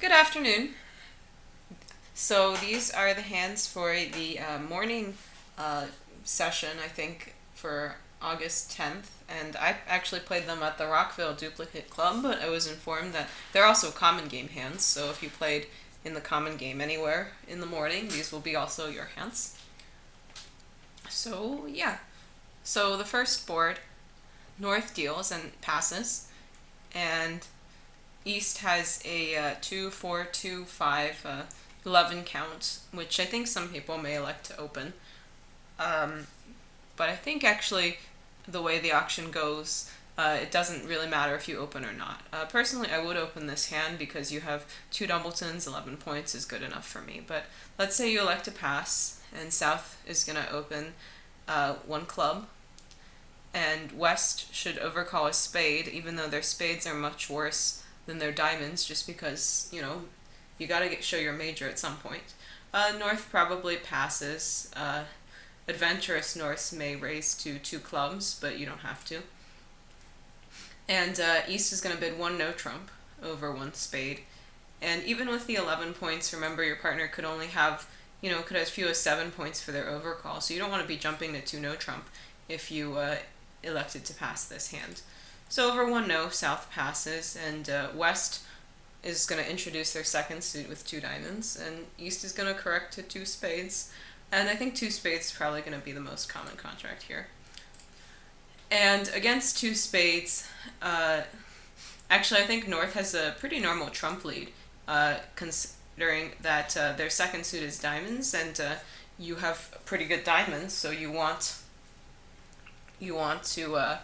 Good afternoon. So these are the hands for the morning uh, session, I think, for August 10th. And I actually played them at the Rockville Duplicate Club, but I was informed that they're also common game hands. So if you played in the common game anywhere in the morning, these will be also your hands. So yeah. So the first board, North deals and passes, and East has a 2, 4, 2, 5, 11 count, which I think some people may elect to open. Um, but I think actually the way the auction goes, it doesn't really matter if you open or not. Personally, I would open this hand because you have two Dumbletons, 11 points is good enough for me. But let's say you elect to pass, and South is going to open one club, and West should overcall a spade, even though their spades are much worse than their diamonds, just because, you gotta show your major at some point. North probably passes. Adventurous North may raise to two clubs, but you don't have to. And East is gonna bid one no trump over one spade. And even with the 11 points, remember your partner could only have, could have as few as 7 points for their overcall, so you don't want to be jumping to two no trump if you elected to pass this hand. So over one no, South passes, and West is going to introduce their second suit with two diamonds, and East is going to correct to two spades. And I think two spades is probably going to be the most common contract here. And against two spades, actually I think North has a pretty normal trump lead, considering that their second suit is diamonds, and you have pretty good diamonds, so you want to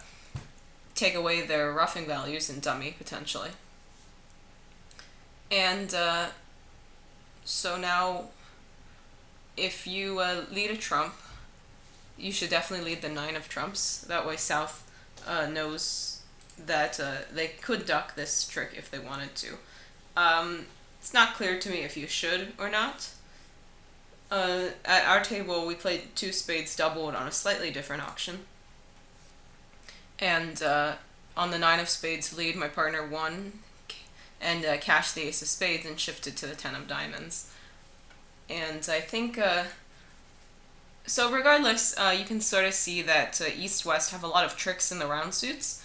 take away their roughing values and dummy, potentially. And so now, if you lead a trump, you should definitely lead the 9 of trumps. That way South knows that they could duck this trick if they wanted to. It's not clear to me if you should or not. At our table, we played two spades doubled on a slightly different auction. And on the 9 of spades lead, my partner won and cashed the ace of spades and shifted to the 10 of diamonds. And I think, so regardless, you can sort of see that East-West have a lot of tricks in the round suits.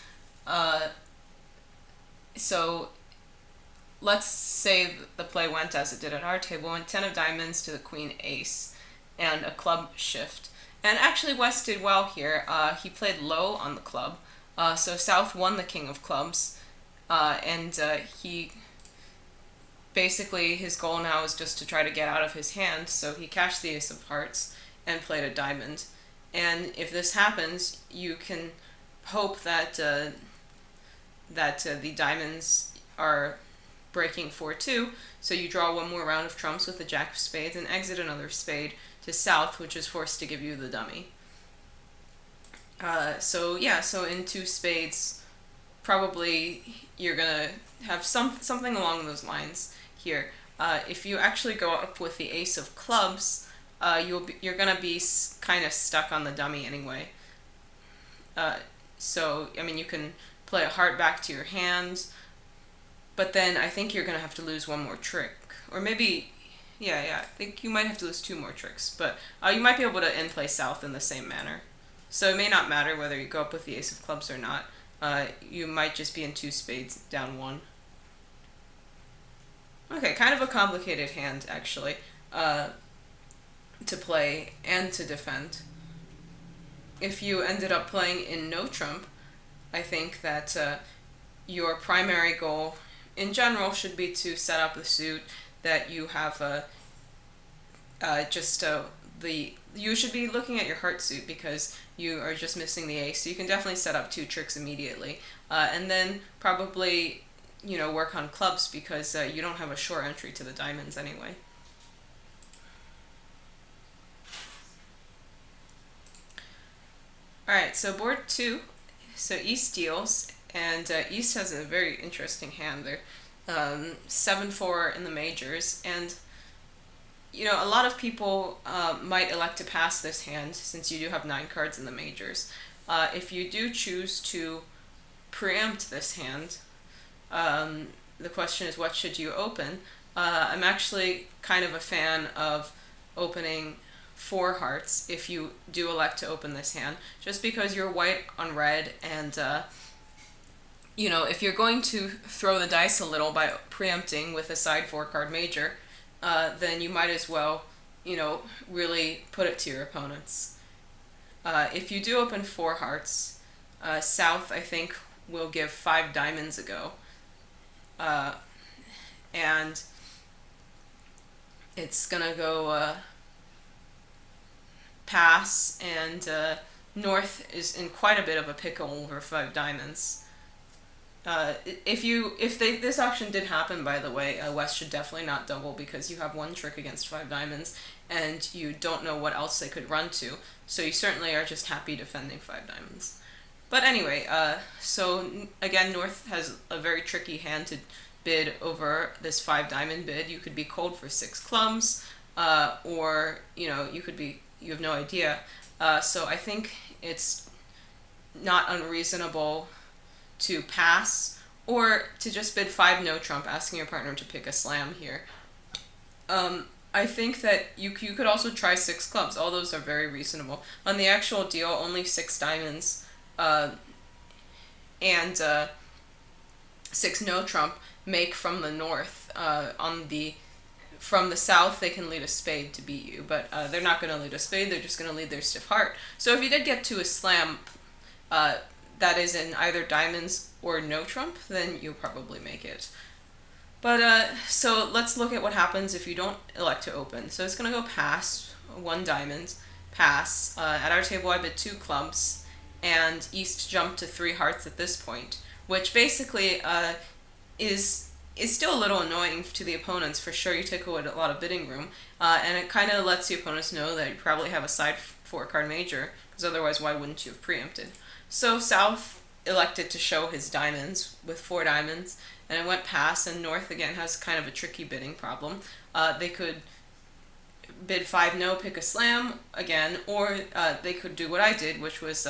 So let's say the play went as it did at our table, and 10 of diamonds to the queen ace, and a club shift. And actually West did well here. He played low on the club. So South won the king of clubs, and he basically, his goal now is just to try to get out of his hand, so he cashed the ace of hearts and played a diamond. And if this happens, you can hope that the diamonds are breaking 4-2, so you draw one more round of trumps with the jack of spades and exit another spade to South, which is forced to give you the dummy. So in two spades, probably you're gonna have something along those lines here. If you actually go up with the ace of clubs, you're gonna be kind of stuck on the dummy anyway. So I mean, you can play a heart back to your hand, but then I think you're gonna have to lose one more trick, or maybe. Yeah, I think you might have to lose two more tricks, but you might be able to end play South in the same manner. So it may not matter whether you go up with the ace of clubs or not. You might just be in two spades down one. Okay, kind of a complicated hand, actually, to play and to defend. If you ended up playing in no trump, I think that your primary goal in general should be to set up a suit that you have you should be looking at your heart suit because you are just missing the ace, so you can definitely set up two tricks immediately, and then probably work on clubs because you don't have a short entry to the diamonds anyway. Alright, so board 2, so East deals, and East has a very interesting hand there. 7-4 in the majors, and a lot of people might elect to pass this hand since you do have 9 cards in the majors. If you do choose to preempt this hand, the question is, what should you open? I'm actually kind of a fan of opening 4 hearts if you do elect to open this hand, just because you're white on red, and if you're going to throw the dice a little by preempting with a side 4 card major, then you might as well, really put it to your opponents. If you do open 4 hearts, South, I think, will give 5 diamonds a go. And it's gonna go pass, and North is in quite a bit of a pickle over 5 diamonds. This auction did happen, by the way, West should definitely not double, because you have 1 trick against 5 diamonds, and you don't know what else they could run to, so you certainly are just happy defending 5 diamonds. But anyway, so again, North has a very tricky hand to bid over this 5 diamond bid. You could be cold for 6 clubs, or you have no idea. So I think it's not unreasonable to pass, or to just bid 5 no trump, asking your partner to pick a slam here. I think that you could also try 6 clubs. All those are very reasonable. On the actual deal, only 6 diamonds and 6 no trump make from the North. From the South, they can lead a spade to beat you, but they're not going to lead a spade. They're just going to lead their stiff heart. So if you did get to a slam that is in either diamonds or no trump, then you'll probably make it. But so let's look at what happens if you don't elect to open. So it's going to go pass, 1 diamond, pass. At our table, I bid 2 clubs, and East jumped to 3 hearts at this point, which basically is still a little annoying to the opponents. For sure, you take away a lot of bidding room, and it kind of lets the opponents know that you probably have a side 4-card major, because otherwise why wouldn't you have preempted? So South elected to show his diamonds with 4 diamonds, and it went pass, and North again has kind of a tricky bidding problem. They could bid 5 no, pick a slam again, or they could do what I did, which was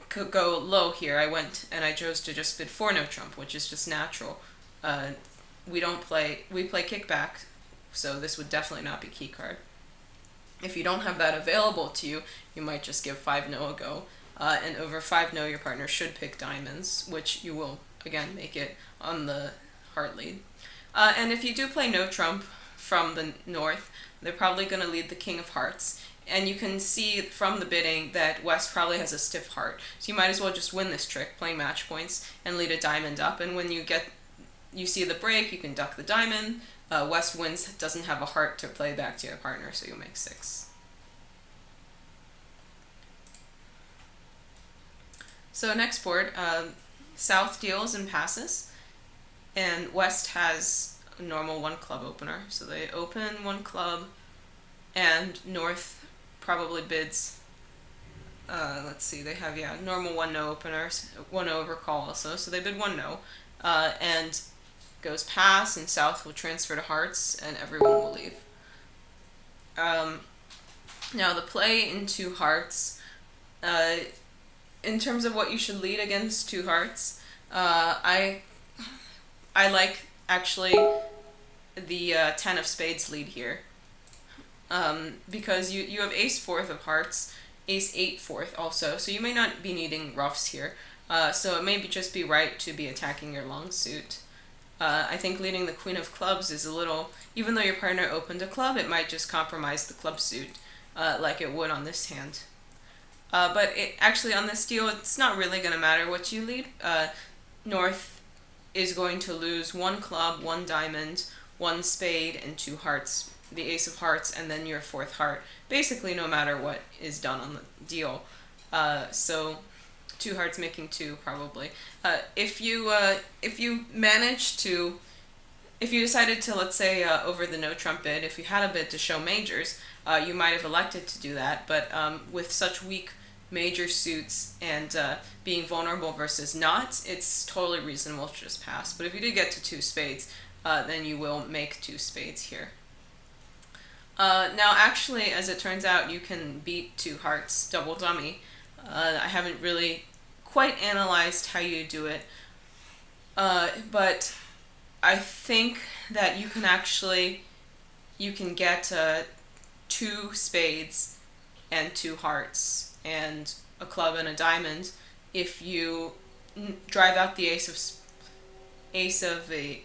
could go low here. I went and I chose to just bid 4 no trump, which is just natural. We play kickback, so this would definitely not be key card. If you don't have that available to you, you might just give 5 no a go, and over 5 no, your partner should pick diamonds, which you will again make it on the heart lead. And if you do play no trump from the North, they're probably going to lead the king of hearts, and you can see from the bidding that West probably has a stiff heart, so you might as well just win this trick, playing match points, and lead a diamond up, and when you see the break, you can duck the diamond. West wins, doesn't have a heart to play back to your partner, so you'll make 6. So next board, South deals and passes, and West has a normal 1 club opener. So they open 1 club, and North probably bids, let's see, they have, normal 1 no openers, 1 no over call also, so they bid 1 no, and goes pass, and South will transfer to hearts, and everyone will leave. Now the play in 2 hearts, in terms of what you should lead against 2 hearts, I like actually the 10 of spades lead here, because you have ace 4th of hearts, ace 8 4th also, so you may not be needing roughs here, so it may just be right to be attacking your long suit. I think leading the queen of clubs is a little, even though your partner opened a club, it might just compromise the club suit, like it would on this hand. But actually on this deal, it's not really going to matter what you lead. North is going to lose 1 club, 1 diamond, 1 spade, and 2 hearts, the ace of hearts, and then your 4th heart, basically no matter what is done on the deal. So 2 hearts making 2 probably. If you decided to, let's say, over the no trump bid, if you had a bid to show majors, you might have elected to do that, but with such weak major suits and being vulnerable versus not, it's totally reasonable to just pass. But if you did get to 2 spades, then you will make 2 spades here. Now actually, as it turns out, you can beat 2 hearts double dummy. I haven't really quite analyzed how you do it, but I think that you can get two spades and two hearts and a club and a diamond if you drive out the ace of a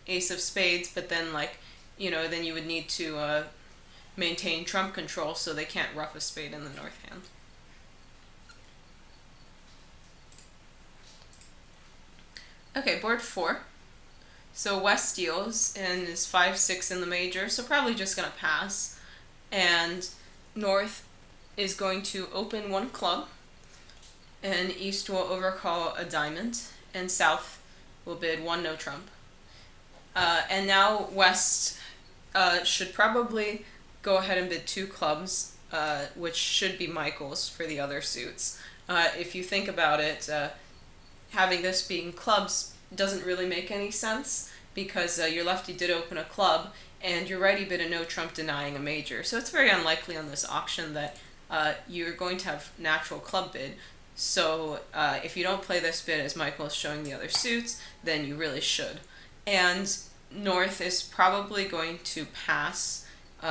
ace of spades, but then then you would need to maintain trump control so they can't ruff a spade in the north hand. Okay, board 4. So West deals and is 5-6 in the major, so probably just gonna pass. And North is going to open one club, and East will overcall a diamond, and South will bid one no trump. And now West should probably go ahead and bid two clubs, which should be Michael's for the other suits. If you think about it, having this being clubs doesn't really make any sense because your lefty did open a club and your righty bid a no trump denying a major. So it's very unlikely on this auction that you're going to have natural club bid. So if you don't play this bid as Michael is showing the other suits, then you really should. And North is probably going to pass.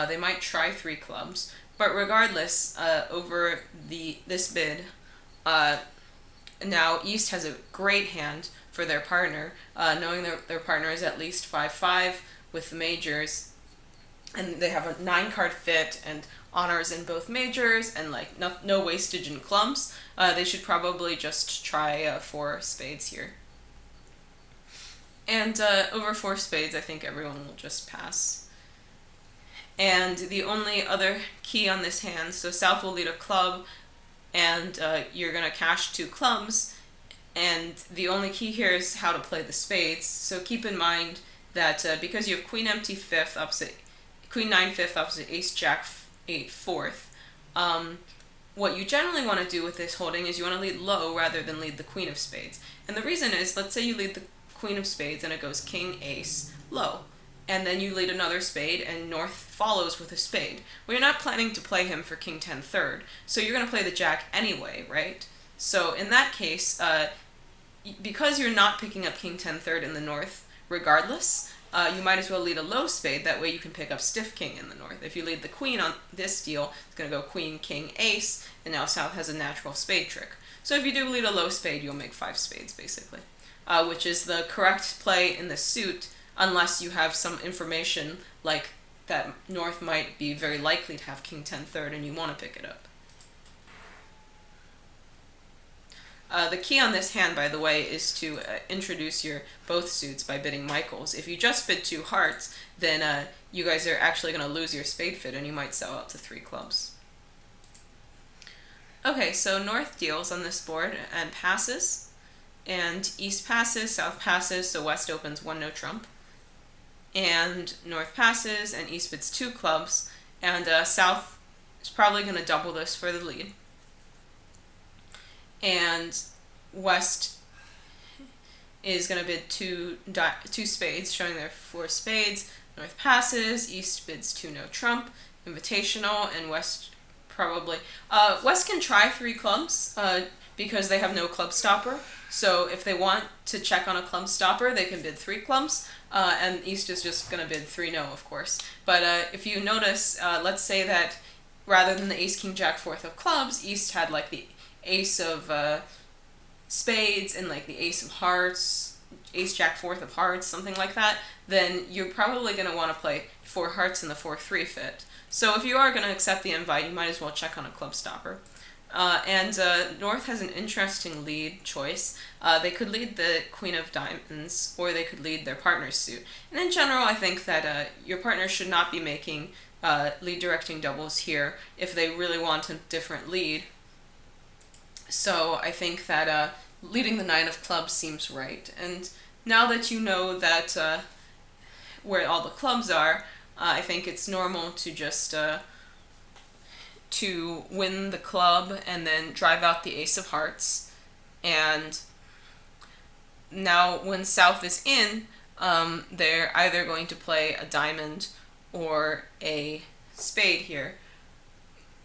They might try three clubs, but regardless, over this bid, now East has a great hand for their partner, knowing their partner is at least 5-5 with the majors, and they have a 9-card fit and honors in both majors and no wastage in clubs. They should probably just try 4 spades here. And over 4 spades, I think everyone will just pass. And the only other key on this hand, so South will lead a club, and you're going to cash 2 clubs, and the only key here is how to play the spades. So keep in mind that because you have Queen empty 5th opposite Queen 9 5th opposite Ace Jack 8 4th, what you generally want to do with this holding is you want to lead low rather than lead the Queen of Spades. And the reason is, let's say you lead the Queen of Spades and it goes King Ace low, and then you lead another spade and North follows with a spade. Well, you're not planning to play him for King 10 third, so you're going to play the Jack anyway, right? So in that case, because you're not picking up King 10 third in the North regardless, you might as well lead a low spade. That way you can pick up stiff king in the North. If you lead the Queen on this deal, it's going to go Queen, King, Ace, and now South has a natural spade trick. So if you do lead a low spade, you'll make 5 spades basically, which is the correct play in the suit, unless you have some information like that North might be very likely to have King 10 third and you want to pick it up. The key on this hand, by the way, is to introduce your both suits by bidding Michaels. If you just bid 2 hearts, then you guys are actually going to lose your spade fit and you might sell out to 3 clubs. Okay, so North deals on this board and passes, and East passes, South passes, so West opens 1 no trump, and North passes and East bids 2 clubs, and South is probably going to double this for the lead. And West is going to bid two spades, showing their 4 spades. North passes, East bids 2 no trump, invitational, and West probably... West can try 3 clubs because they have no club stopper. So if they want to check on a club stopper, they can bid 3 clubs, and East is just going to bid 3 no, of course. But if you notice, let's say that rather than the Ace, King, Jack, 4th of clubs, East had like the Ace of spades and like the Ace of hearts, Ace Jack 4th of hearts, something like that, then you're probably going to want to play 4 hearts in the 4-3 fit. So if you are going to accept the invite, you might as well check on a club stopper. And North has an interesting lead choice. They could lead the Queen of Diamonds, or they could lead their partner's suit. And in general, I think that your partner should not be making lead directing doubles here if they really want a different lead. So I think that leading the 9 of clubs seems right. And now that you know that where all the clubs are, I think it's normal to just to win the club and then drive out the Ace of hearts. And now when South is in, they're either going to play a diamond or a spade here.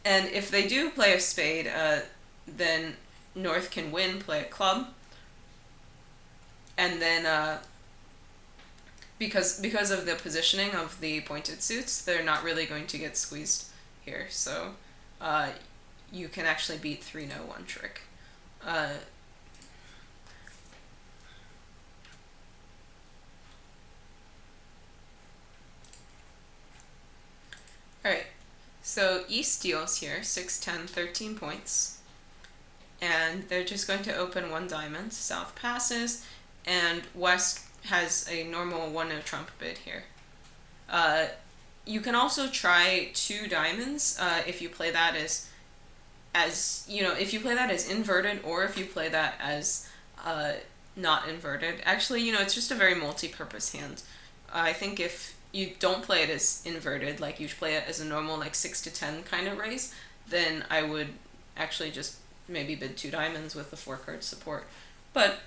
And if they do play a spade, then North can win, play a club, and then because of the positioning of the pointed suits, they're not really going to get squeezed here. So you can actually beat 3-no one trick. Alright, so East deals here 6, 10, 13 points. And they're just going to open 1 diamond. South passes, and West has a normal 1-no trump bid here. You can also try 2 diamonds if you play that as if you play that as inverted, or if you play that as not inverted. Actually, it's just a very multi-purpose hand. I think if you don't play it as inverted, like you play it as a normal like 6 to 10 kind of raise, then I would actually just maybe bid 2 diamonds with the 4-card support. But,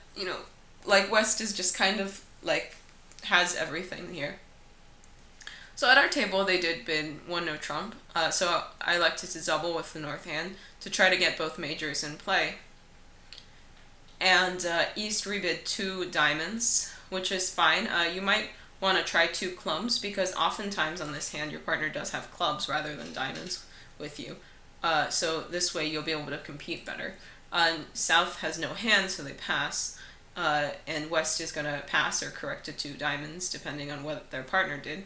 like West is just kind of like has everything here. So at our table they did bid 1-no trump, so I elected to double with the North hand to try to get both majors in play. And East rebid 2 diamonds, which is fine. You might want to try 2 clubs, because oftentimes on this hand your partner does have clubs rather than diamonds with you. So this way you'll be able to compete better. South has no hand, so they pass, and West is going to pass or correct to 2 diamonds depending on what their partner did.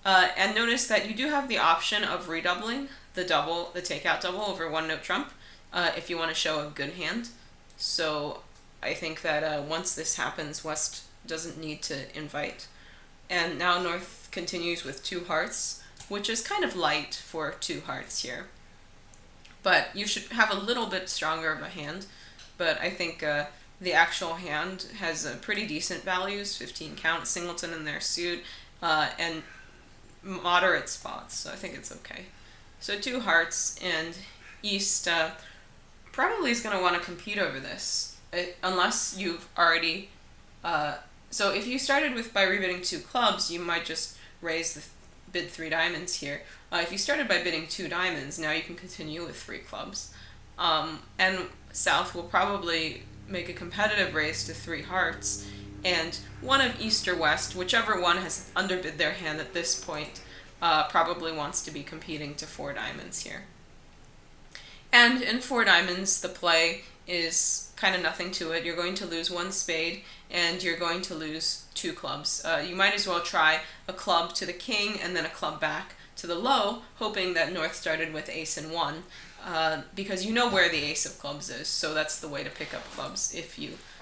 And notice that you do have the option of redoubling the takeout double over 1-no trump if you want to show a good hand. So I think that once this happens, West doesn't need to invite. And now North continues with 2 hearts, which is kind of light for 2 hearts here. But you should have a little bit stronger of a hand. But I think the actual hand has pretty decent values, 15 count, singleton in their suit, and moderate spots, so I think it's okay. So 2 hearts, and East probably is going to want to compete over this, unless you've already... so if you started by rebidding 2 clubs, you might just raise the bid 3 diamonds here. If you started by bidding 2 diamonds, now you can continue with 3 clubs. And South will probably make a competitive raise to 3 hearts, and one of East or West, whichever one has underbid their hand at this point, probably wants to be competing to 4 diamonds here. And in 4 diamonds, the play is kind of nothing to it. You're going to lose 1 spade, and you're going to lose 2 clubs. You might as well try a club to the king and then a club back to the low, hoping that North started with ace and 1, because you know where the ace of clubs is, so that's the way to pick up clubs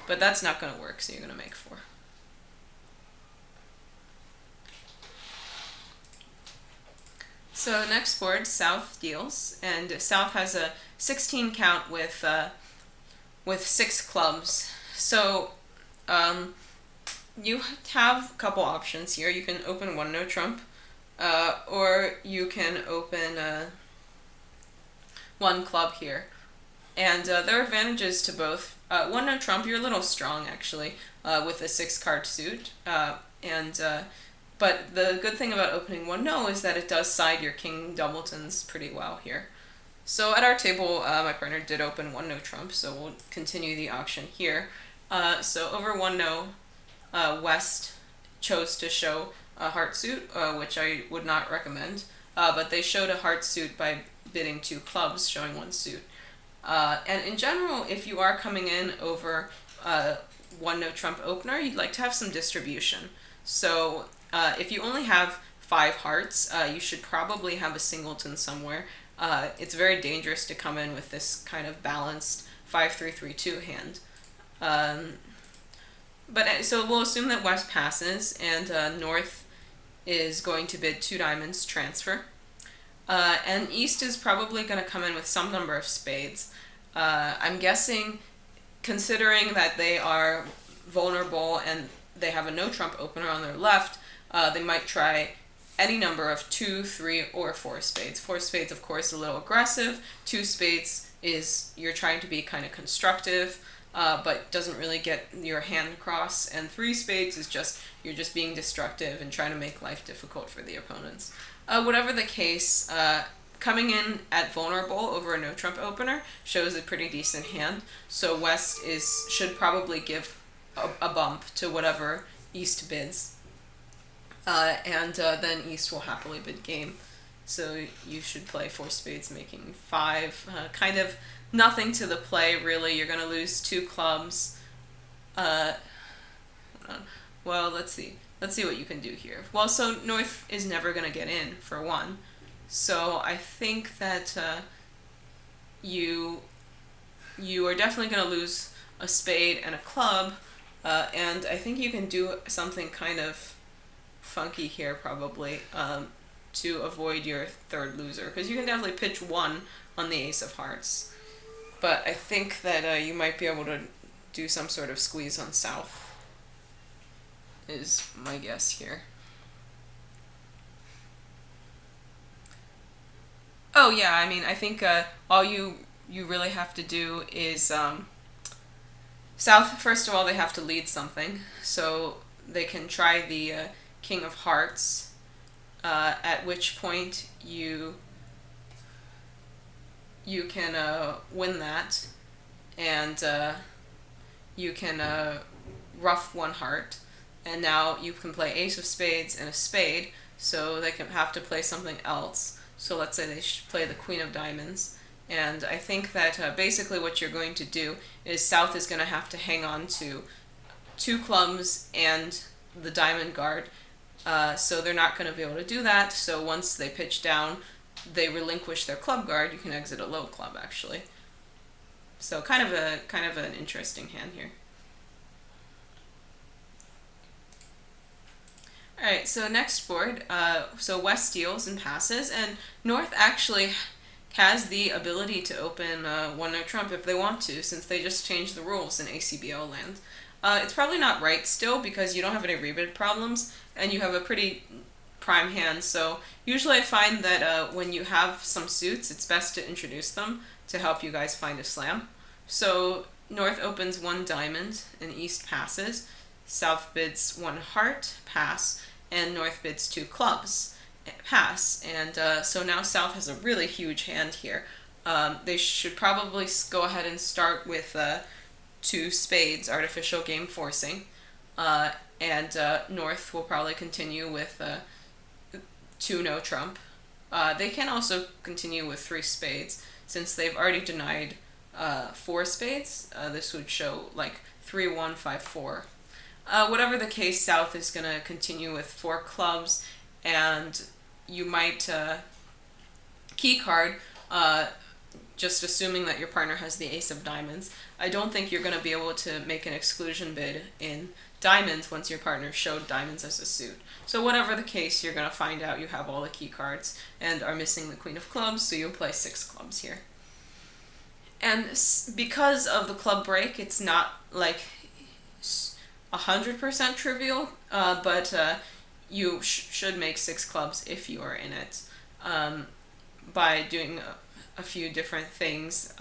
but that's not going to work, so you're going to make 4. So next board, South deals, and South has a 16 count with 6 clubs. So you have a couple options here. You can open 1-no trump, or you can open 1 club here. And there are advantages to both. 1-no trump, you're a little strong actually with a 6-card suit, but the good thing about opening 1-no is that it does side your king doubletons pretty well here. So at our table, my partner did open 1-no trump, so we'll continue the auction here. So over 1-no, West chose to show a heart suit, which I would not recommend, but they showed a heart suit by bidding 2 clubs, showing 1 suit. And in general, if you are coming in over 1-no trump opener, you'd like to have some distribution. So if you only have 5 hearts, you should probably have a singleton somewhere. It's very dangerous to come in with this kind of balanced 5-3-3-2 hand. So we'll assume that West passes, and North is going to bid 2 diamonds transfer. And East is probably going to come in with some number of spades. I'm guessing, considering that they are vulnerable and they have a no trump opener on their left, they might try any number of 2, 3, or 4 spades. 4 spades, of course, a little aggressive. 2 spades is you're trying to be kind of constructive, but doesn't really get your hand across. And 3 spades is you're just being destructive and trying to make life difficult for the opponents. Whatever the case, coming in at vulnerable over a no trump opener shows a pretty decent hand. So West should probably give a bump to whatever East bids. and then East will happily bid game. So you should play 4 spades, making 5. Kind of nothing to the play, really. You're going to lose 2 clubs. Hold on. Well, let's see. Let's see what you can do here. Well, so North is never going to get in, for one. So I think that you are definitely going to lose a spade and a club. And I think you can do something kind of funky here, probably, to avoid your third loser. Because you can definitely pitch 1 on the ace of hearts. But I think that you might be able to do some sort of squeeze on South, is my guess here. Oh yeah, I mean, I think all you really have to do is South. First of all, they have to lead something, so they can try the King of Hearts. At which point you can win that, and you can ruff 1 heart, and now you can play ace of spades and a spade, so they can have to play something else. So let's say they should play the Queen of Diamonds, and I think that basically what you're going to do is South is going to have to hang on to 2 clubs and the diamond guard, so they're not going to be able to do that. So once they pitch down, they relinquish their club guard. You can exit a low club, actually. So kind of an interesting hand here. Alright, so next board, so West deals and passes, and North actually has the ability to open 1-no trump if they want to, since they just changed the rules in ACBO land. It's probably not right still, because you don't have any rebid problems, and you have a pretty prime hand, so usually I find that when you have some suits, it's best to introduce them to help you guys find a slam. So North opens 1 diamond, and East passes. South bids 1 heart, pass, and North bids 2 clubs, pass. And so now South has a really huge hand here. They should probably go ahead and start with 2 spades, artificial game forcing, and North will probably continue with 2 no trump. They can also continue with 3 spades, since they've already denied 4 spades. This would show like 3-1, 5-4. Whatever the case, South is going to continue with 4 clubs, and you might key card, just assuming that your partner has the ace of diamonds. I don't think you're going to be able to make an exclusion bid in diamonds once your partner showed diamonds as a suit. So whatever the case, you're going to find out you have all the key cards and are missing the Queen of Clubs, so you'll play 6 clubs here. And because of the club break, it's not like 100% trivial, but you should make 6 clubs if you are in it, by doing a few different things.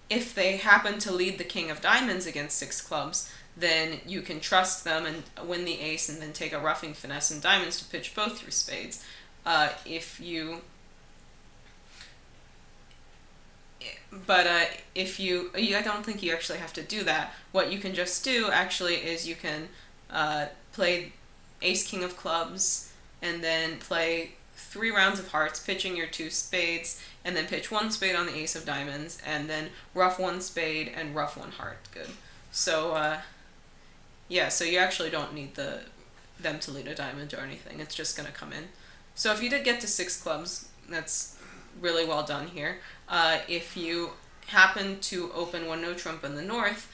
If they happen to lead the King of Diamonds against 6 clubs, then you can trust them and win the ace and then take a roughing finesse and diamonds to pitch both your spades. I don't think you actually have to do that. What you can just do, actually, is you can play ace king of clubs and then play 3 rounds of hearts, pitching your 2 spades, and then pitch 1 spade on the ace of diamonds, and then ruff 1 spade and ruff 1 heart. Good. So, yeah, so you actually don't need them to lead a diamond or anything. It's just going to come in. So if you did get to 6 clubs, that's really well done here. If you happen to open 1-no trump in the North,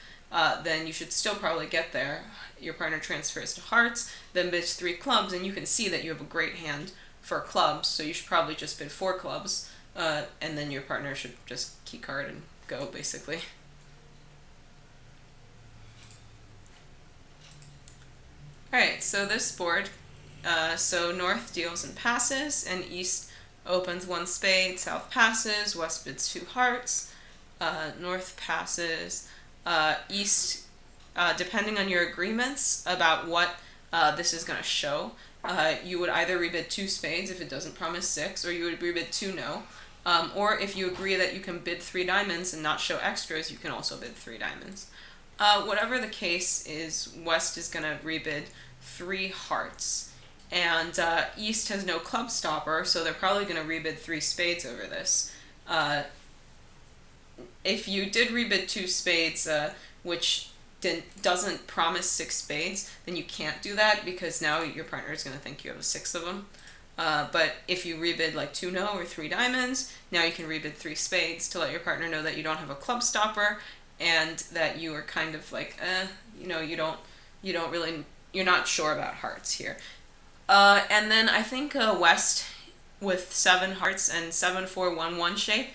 then you should still probably get there. Your partner transfers to hearts, then bids 3 clubs, and you can see that you have a great hand for clubs, so you should probably just bid 4 clubs, and then your partner should just key card and go, basically. Alright, so this board, so North deals and passes, and East opens 1 spade, South passes, West bids 2 hearts, North passes, East, depending on your agreements about what this is going to show, you would either rebid 2 spades if it doesn't promise 6, or you would rebid 2 no. Or if you agree that you can bid 3 diamonds and not show extras, you can also bid 3 diamonds. Whatever the case is, West is going to rebid 3 hearts. And East has no club stopper, so they're probably going to rebid 3 spades over this. If you did rebid 2 spades, which doesn't promise 6 spades, then you can't do that because now your partner is going to think you have a 6 of them. But if you rebid like 2 no or 3 diamonds, now you can rebid 3 spades to let your partner know that you don't have a club stopper and that you are kind of like, you're not sure about hearts here. And then I think West with 7 hearts and 7-4-1-1 shape,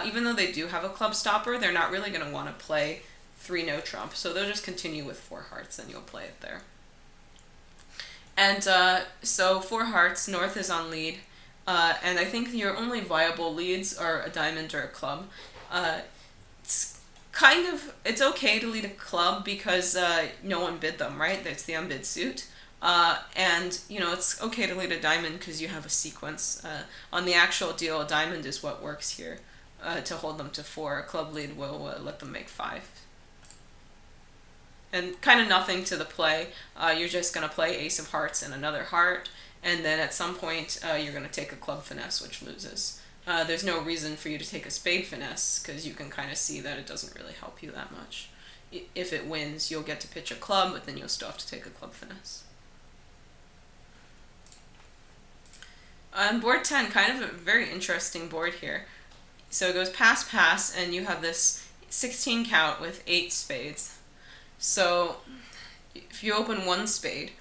even though they do have a club stopper, they're not really going to want to play 3 no trump, so they'll just continue with 4 hearts and you'll play it there. And so 4 hearts, North is on lead, and I think your only viable leads are a diamond or a club. It's okay to lead a club because no one bid them, right? It's the unbid suit. And it's okay to lead a diamond because you have a sequence. On the actual deal, a diamond is what works here to hold them to 4. A club lead will let them make 5. And kind of nothing to the play. You're just going to play ace of hearts and another heart, and then at some point you're going to take a club finesse, which loses. There's no reason for you to take a spade finesse because you can kind of see that it doesn't really help you that much. If it wins, you'll get to pitch a club, but then you'll still have to take a club finesse. On board 10, kind of a very interesting board here. So it goes pass, pass, and you have this 16 count with 8 spades. So if you open 1 spade,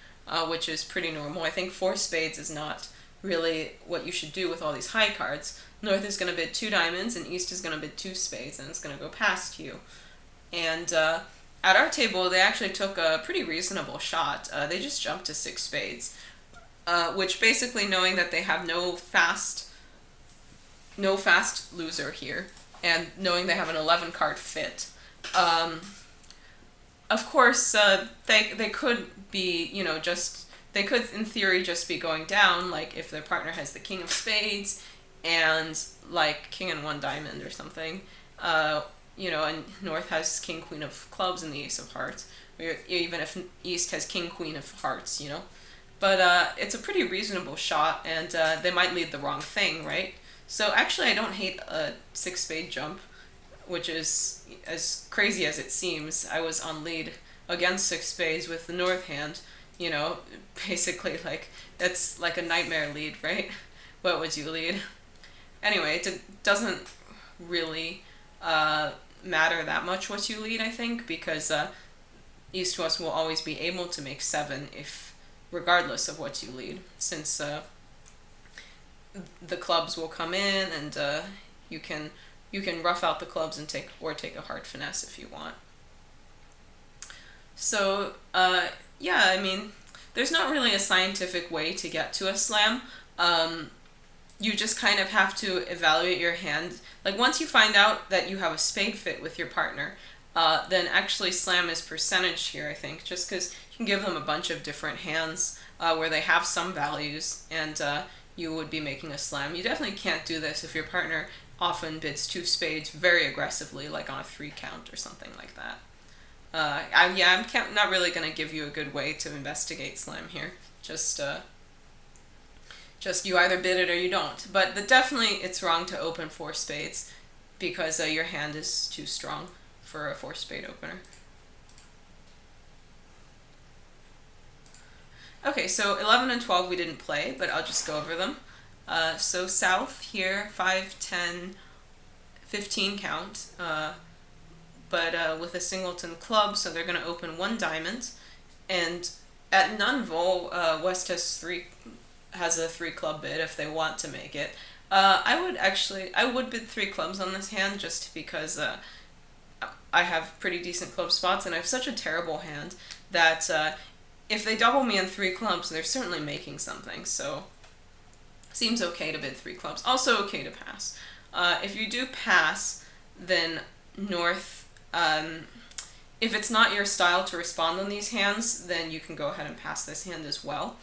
which is pretty normal, I think 4 spades is not really what you should do with all these high cards. North is going to bid 2 diamonds and East is going to bid 2 spades, and it's going to go past you. And at our table, they actually took a pretty reasonable shot. They just jumped to 6 spades. Which basically, knowing that they have no fast loser here, and knowing they have an 11 card fit, of course they could be, they could in theory just be going down, like if their partner has the king of spades and like king and 1 diamond or something, and North has king queen of clubs and the ace of hearts, or even if East has king queen of hearts, But it's a pretty reasonable shot, and they might lead the wrong thing, right? So actually, I don't hate a 6 spade jump, which is as crazy as it seems. I was on lead against 6 spades with the North hand, basically like, that's like a nightmare lead, right? What would you lead? Anyway, it doesn't really matter that much what you lead, I think, because East West will always be able to make 7 regardless of what you lead, since the clubs will come in and you can rough out the clubs and take a heart finesse if you want. So there's not really a scientific way to get to a slam. You just kind of have to evaluate your hand. Like once you find out that you have a spade fit with your partner, then actually slam is percentage here, I think, just because you can give them a bunch of different hands where they have some values, and you would be making a slam. You definitely can't do this if your partner often bids 2 spades very aggressively, like on a 3 count or something like that. I'm not really going to give you a good way to investigate slam here. Just you either bid it or you don't. But definitely it's wrong to open 4 spades because your hand is too strong for a 4 spade opener. Okay, so 11 and 12 we didn't play, but I'll just go over them. So South here, 5, 10, 15 count, but with a singleton club, so they're going to open 1 diamond. And at non-vol, West has a 3 club bid if they want to make it. I would bid 3 clubs on this hand just because I have pretty decent club spots, and I have such a terrible hand that if they double me in 3 clubs, they're certainly making something, so seems okay to bid 3 clubs. Also okay to pass. If you do pass, then North, if it's not your style to respond on these hands, then you can go ahead and pass this hand as well.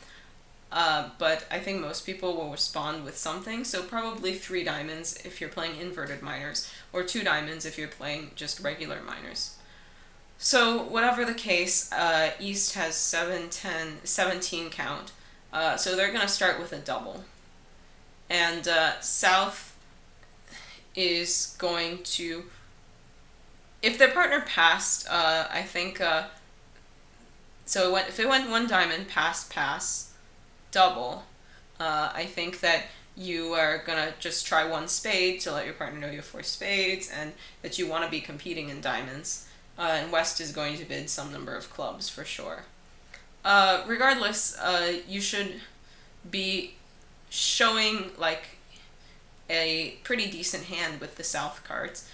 But I think most people will respond with something, so probably 3 diamonds if you're playing inverted minors, or 2 diamonds if you're playing just regular minors. So whatever the case, East has 7, 10, 17 count. So they're going to start with a double. And South is going to, if their partner passed, I think, so if it went one diamond, pass, double, I think that you are gonna just try one spade to let your partner know you have 4 spades and that you want to be competing in diamonds. And West is going to bid some number of clubs for sure. Regardless, you should be showing like a pretty decent hand with the South cards,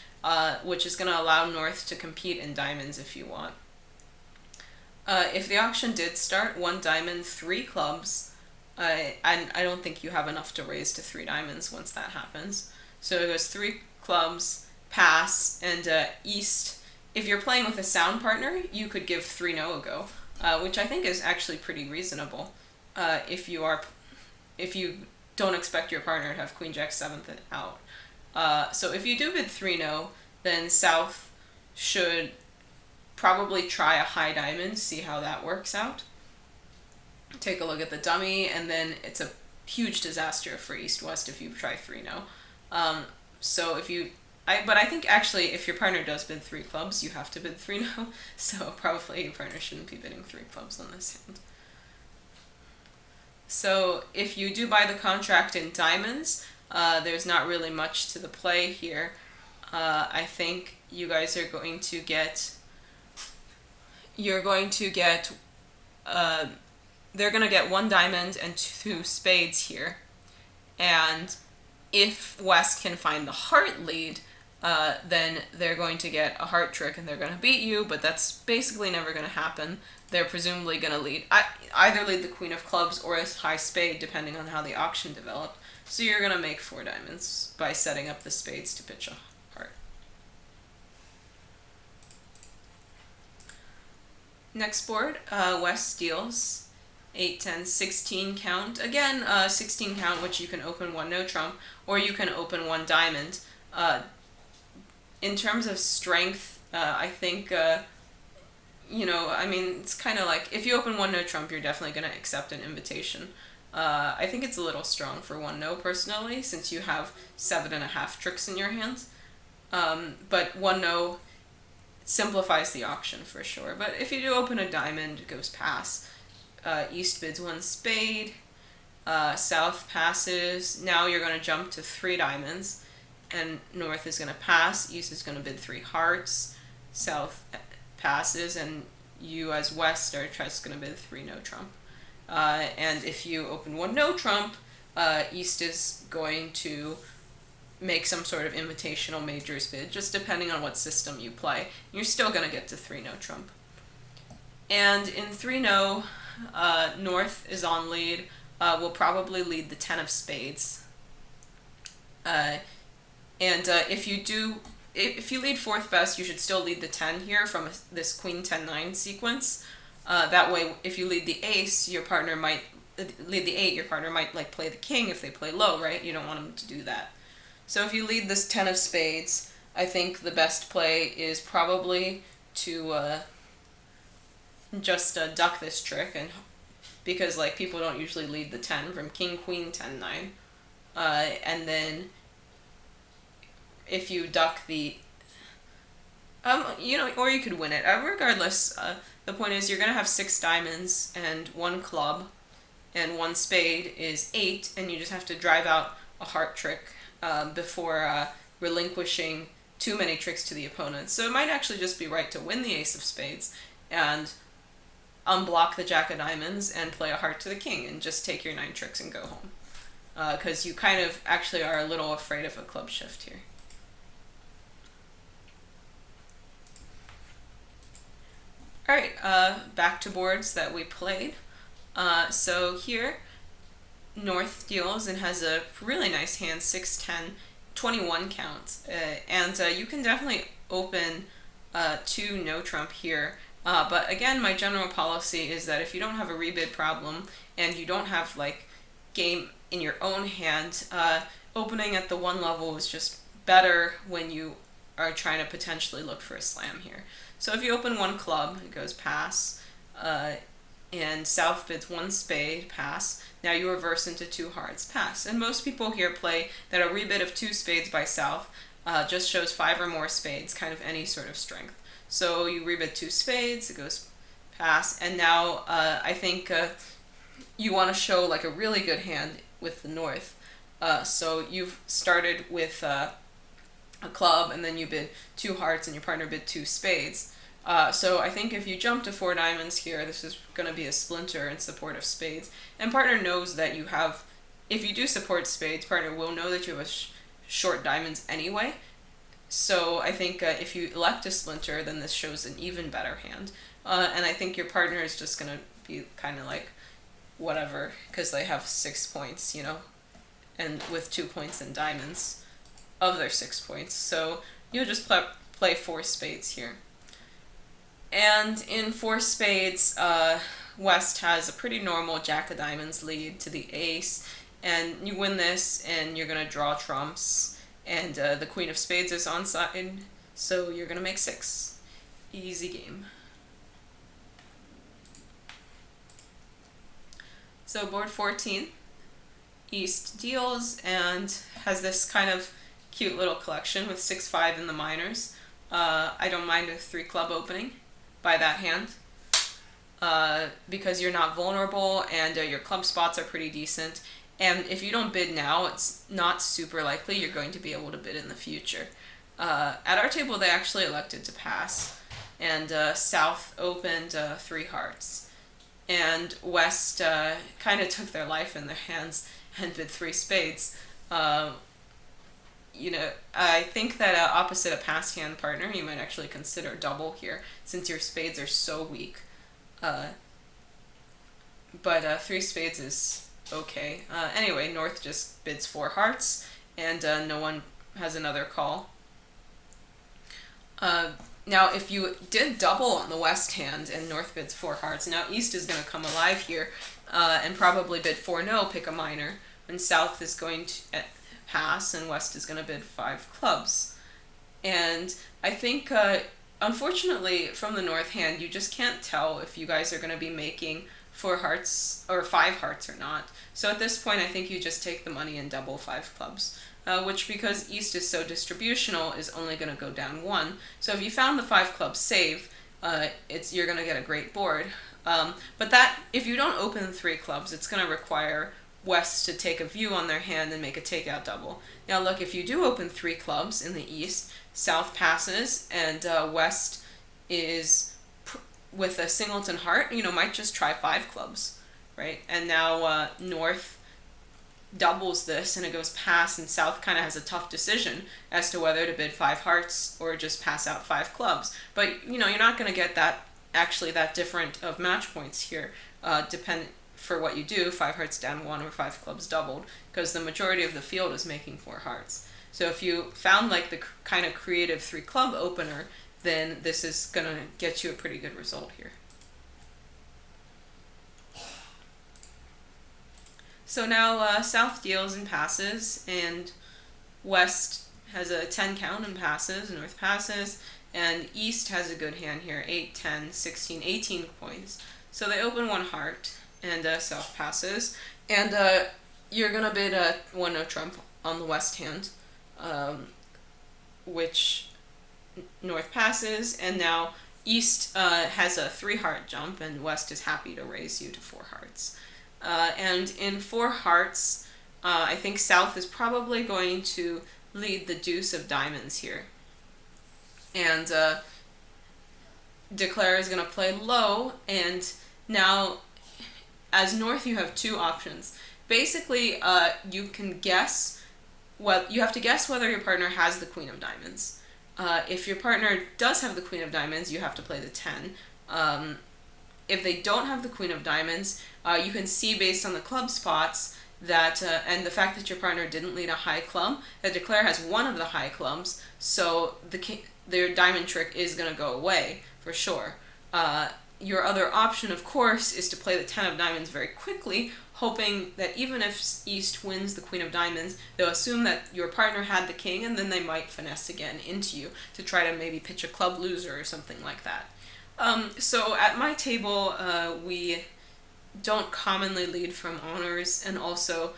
which is going to allow North to compete in diamonds if you want. If the auction did start 1 diamond, 3 clubs, and I don't think you have enough to raise to 3 diamonds once that happens. So it goes 3 clubs, pass, and East. If you're playing with a sound partner, you could give 3-no a go, which I think is actually pretty reasonable. If you don't expect your partner to have Queen Jack 7th out. So if you do bid 3-no, then South should probably try a high diamond, see how that works out. Take a look at the dummy, and then it's a huge disaster for East-West if you try 3-no. So if you, but I think actually if your partner does bid 3 clubs, you have to bid 3-no, so probably your partner shouldn't be bidding 3 clubs on this hand. So if you do buy the contract in diamonds, there's not really much to the play here. I think you guys are going to get, they're going to get 1 diamond and 2 spades here. And if West can find the heart lead, then they're going to get a heart trick and they're going to beat you, but that's basically never going to happen. They're presumably going to either lead the Queen of Clubs or a high spade, depending on how the auction developed. So you're going to make 4 diamonds by setting up the spades to pitch a heart. Next board, West deals 8, 10, 16 count. Again, 16 count, which you can open 1 no trump, or you can open 1 diamond. In terms of strength, I think, I mean, it's kind of like, if you open 1 no trump, you're definitely going to accept an invitation. I think it's a little strong for 1 no, personally, since you have 7.5 tricks in your hands. But 1 no simplifies the auction for sure. But if you do open a diamond, it goes pass. East bids 1 spade. South passes. Now you're going to jump to 3 diamonds. And North is going to pass. East is going to bid 3 hearts. South passes. And you as West are just going to bid 3 no trump. And if you open 1 no trump, East is going to make some sort of invitational majors bid, just depending on what system you play. You're still going to get to 3 no trump. And in 3 no, North is on lead, will probably lead the 10 of spades. If you lead 4th best, you should still lead the 10 here from this Queen 10-9 sequence. That way, if you lead the ace, your partner might lead the 8. Your partner might like play the king if they play low, right? You don't want them to do that. So if you lead this 10 of spades, I think the best play is probably to just duck this trick, and because like people don't usually lead the 10 from king queen 10-9, and then if you duck the or you could win it. Regardless, the point is you're gonna have 6 diamonds and 1 club, and 1 spade is 8, and you just have to drive out a heart trick before relinquishing too many tricks to the opponent. So it might actually just be right to win the ace of spades and unblock the jack of diamonds and play a heart to the king and just take your 9 tricks and go home. Because you kind of actually are a little afraid of a club shift here. Alright, back to boards that we played. So here, North deals and has a really nice hand, 6, 10, 21 count. And you can definitely open 2 no trump here. But again, my general policy is that if you don't have a rebid problem and you don't have like game in your own hand, opening at the 1 level is just better when you are trying to potentially look for a slam here. So if you open one club, it goes pass, and South bids one spade, pass. Now you reverse into two hearts, pass. And most people here play that a rebid of two spades by South just shows 5 or more spades, kind of any sort of strength. So you rebid two spades, it goes pass, and now I think you want to show like a really good hand with the North. So you've started with a club, and then you bid two hearts, and your partner bid two spades. So I think if you jump to 4 diamonds here, this is going to be a splinter in support of spades. And partner knows that you have, if you do support spades, partner will know that you have short diamonds anyway. So I think if you elect a splinter, then this shows an even better hand. And I think your partner is just going to be kind of like, whatever, because they have 6 points, and with 2 points in diamonds of their 6 points. So you'll just play 4 spades here. And in 4 spades, West has a pretty normal Jack of Diamonds lead to the ace, and you win this, and you're going to draw trumps, and the Queen of Spades is on side, so you're going to make 6. Easy game. So board 14, East deals and has this kind of cute little collection with 6-5 in the minors. I don't mind a 3 club opening by that hand because you're not vulnerable, and your club spots are pretty decent. And if you don't bid now, it's not super likely you're going to be able to bid in the future. At our table, they actually elected to pass, and South opened 3 hearts. And West kind of took their life in their hands and bid 3 spades. I think that opposite a passed hand partner, you might actually consider double here, since your spades are so weak. But 3 spades is okay. Anyway, North just bids 4 hearts, and no one has another call. Now, if you did double on the West hand and North bids 4 hearts, now East is going to come alive here and probably bid 4 no, pick a minor, and South is going to pass, and West is going to bid 5 clubs. And I think, unfortunately, from the North hand, you just can't tell if you guys are going to be making 4 hearts or 5 hearts or not. So at this point, I think you just take the money and double 5 clubs, which, because East is so distributional, is only going to go down 1. So if you found the 5 clubs save, you're going to get a great board. But that, if you don't open 3 clubs, it's going to require West to take a view on their hand and make a takeout double. Now look, if you do open 3 clubs in the East, South passes, and West is with a singleton heart, might just try 5 clubs, right? And now North doubles this, and it goes pass, and South kind of has a tough decision as to whether to bid 5 hearts or just pass out 5 clubs. But you're not going to get that different of match points here, for what you do, 5 hearts down 1 or 5 clubs doubled, because the majority of the field is making 4 hearts. So if you found like the kind of creative 3 club opener, then this is going to get you a pretty good result here. So now South deals and passes, and West has a 10 count and passes, North passes, and East has a good hand here, 8, 10, 16, 18 points. So they open 1 heart, and South passes, and you're going to bid 1 no trump on the West hand, which North passes, and now East has a 3 heart jump, and West is happy to raise you to 4 hearts. And in 4 hearts, I think South is probably going to lead the deuce of diamonds here. And Declare is going to play low, and now as North you have 2 options. Basically, you can guess you have to guess whether your partner has the Queen of Diamonds. If your partner does have the Queen of Diamonds, you have to play the 10. If they don't have the Queen of Diamonds, you can see based on the club spots that, and the fact that your partner didn't lead a high club, that Declare has 1 of the high clubs, so their diamond trick is going to go away, for sure. Your other option, of course, is to play the 10 of diamonds very quickly, hoping that even if East wins the Queen of Diamonds, they'll assume that your partner had the king, and then they might finesse again into you to try to maybe pitch a club loser or something like that. So at my table, we don't commonly lead from honors, and also,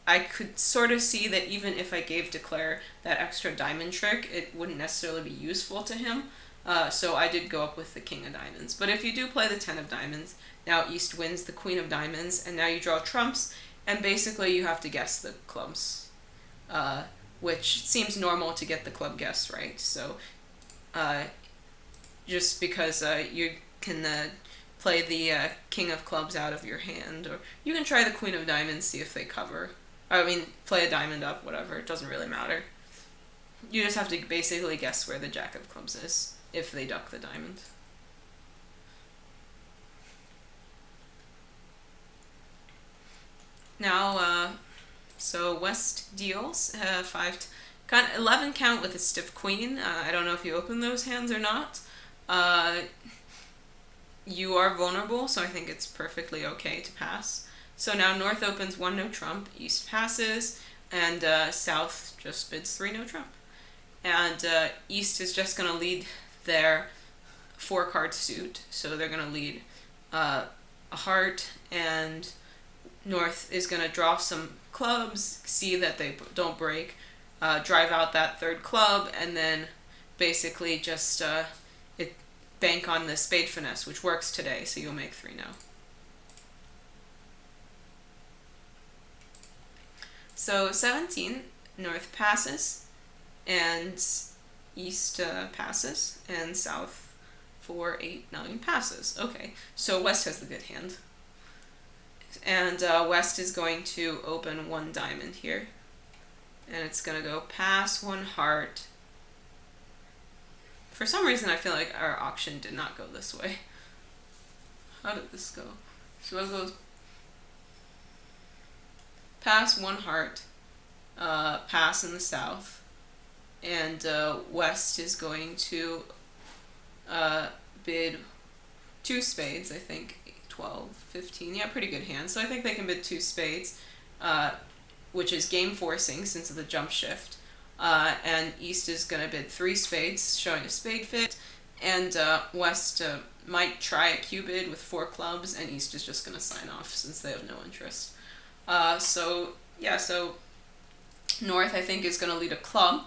I could sort of see that even if I gave Declare that extra diamond trick, it wouldn't necessarily be useful to him. So I did go up with the King of Diamonds. But if you do play the 10 of Diamonds, now East wins the Queen of Diamonds, and now you draw trumps, and basically you have to guess the clubs, which seems normal to get the club guess right. So just because you can play the King of Clubs out of your hand, or you can try the Queen of Diamonds, see if they cover. I mean, play a diamond up, whatever, it doesn't really matter. You just have to basically guess where the Jack of Clubs is, if they duck the diamond. Now, so West deals, got 11 count with a stiff queen. I don't know if you open those hands or not. You are vulnerable, so I think it's perfectly okay to pass. So now North opens 1 no trump, East passes, and South just bids 3 no trump. And East is just going to lead their 4-card suit, so they're going to lead a heart, and North is going to draw some clubs, see that they don't break, drive out that 3rd club, and then basically just bank on the spade finesse, which works today, so you'll make 3 now. So 17, North passes, and East passes, and South 4, 8, 9 passes. Okay, so West has the good hand. And West is going to open 1 diamond here. And it's going to go pass 1 heart. For some reason, I feel like our auction did not go this way. How did this go? So it goes pass 1 heart, pass in the South, and West is going to bid 2 spades, I think. 12, 15, yeah, pretty good hand. So I think they can bid 2 spades, which is game forcing since of the jump shift. And East is going to bid 3 spades, showing a spade fit, and West might try a cubid with 4 clubs, and East is just going to sign off since they have no interest. So North, I think, is going to lead a club,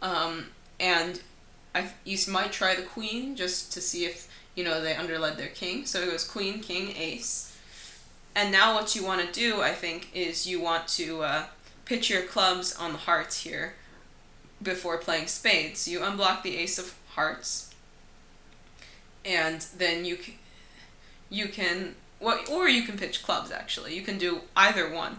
and East might try the queen just to see if, they underled their king. So it goes queen, king, ace. And now what you want to do, I think, is you want to pitch your clubs on the hearts here before playing spades. So you unblock the ace of hearts, and then you can or you can pitch clubs, actually. You can do either one.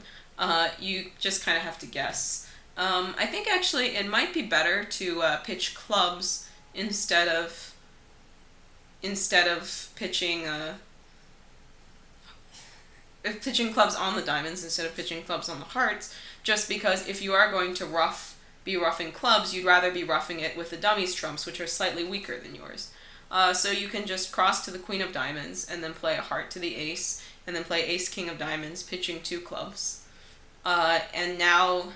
You just kind of have to guess. I think, actually, it might be better to pitch clubs instead of pitching pitching clubs on the diamonds instead of pitching clubs on the hearts, just because if you are going to be roughing clubs, you'd rather be roughing it with the dummies trumps, which are slightly weaker than yours. So you can just cross to the Queen of Diamonds, and then play a heart to the ace, and then play ace, king of diamonds, pitching 2 clubs. And now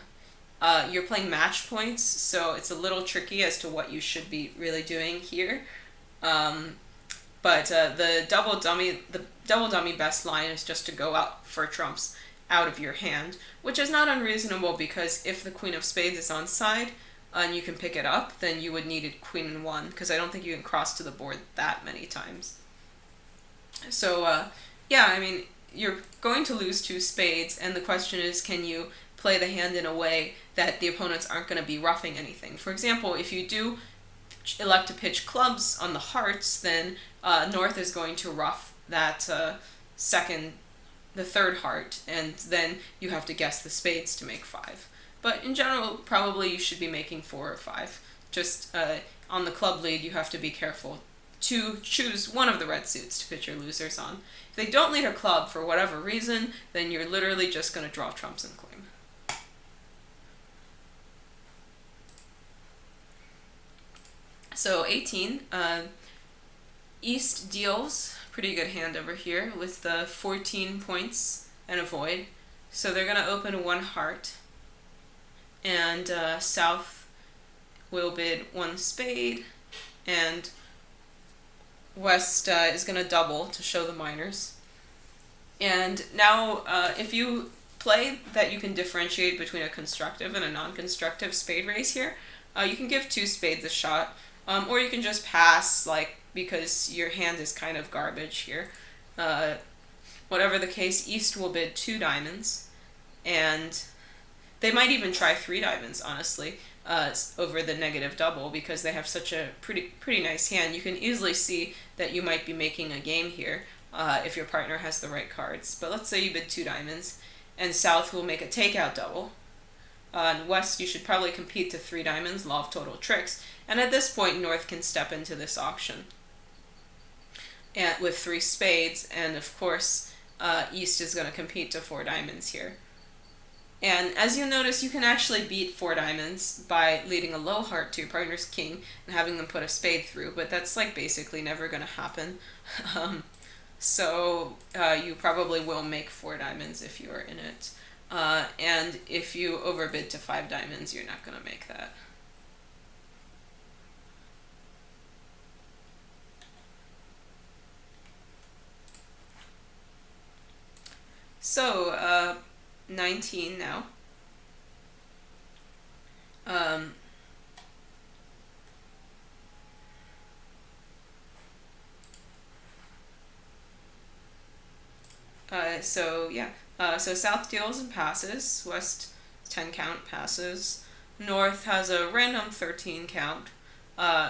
you're playing match points, so it's a little tricky as to what you should be really doing here. But the double dummy best line is just to go out for trumps out of your hand, which is not unreasonable, because if the Queen of Spades is on side and you can pick it up, then you would need a queen and 1, because I don't think you can cross to the board that many times. So yeah, I mean, you're going to lose 2 spades, and the question is, can you play the hand in a way that the opponents aren't going to be roughing anything? For example, if you do elect to pitch clubs on the hearts, then North is going to rough that the 3rd heart, and then you have to guess the spades to make 5. But in general, probably you should be making 4 or 5. Just on the club lead, you have to be careful to choose one of the red suits to pitch your losers on. If they don't lead a club for whatever reason, then you're literally just going to draw trumps and claim. So 18, East deals, pretty good hand over here, with the 14 points and avoid. So they're going to open one heart, and South will bid one spade, and West is going to double to show the minors. And now, if you play that you can differentiate between a constructive and a non-constructive spade raise here, you can give two spades a shot, or you can just pass, like, because your hand is kind of garbage here. Whatever the case, East will bid two diamonds, and they might even try three diamonds, honestly, over the negative double, because they have such a pretty nice hand. You can easily see that you might be making a game here if your partner has the right cards. But let's say you bid two diamonds, and South will make a takeout double. And West, you should probably compete to three diamonds, law of total tricks. And at this point, North can step into this auction and with three spades, and of course, East is going to compete to four diamonds here. And as you notice, you can actually beat four diamonds by leading a low heart to your partner's king and having them put a spade through, but that's like basically never going to happen. So you probably will make four diamonds if you are in it. And if you overbid to five diamonds, you're not going to make that. So, 19 now. So yeah, so South deals and passes, West 10 count passes, North has a random 13 count,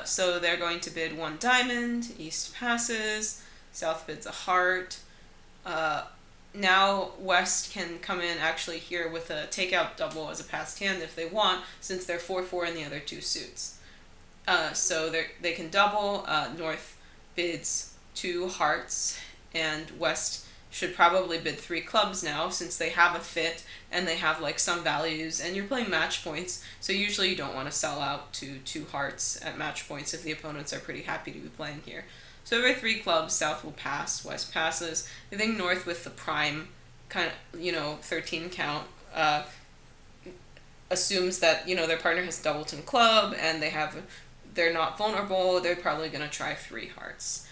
so they're going to bid one diamond, East passes, South bids a heart. Now West can come in actually here with a takeout double as a passed hand if they want, since they're 4-4 in the other two suits. So they can double. North bids two hearts, and West should probably bid three clubs now, since they have a fit and they have like some values, and you're playing match points, so usually you don't want to sell out to two hearts at match points if the opponents are pretty happy to be playing here. So over three clubs, South will pass, West passes. I think North with the prime kind of, 13 count, assumes that, their partner has doubleton club and they're not vulnerable. They're probably going to try three hearts.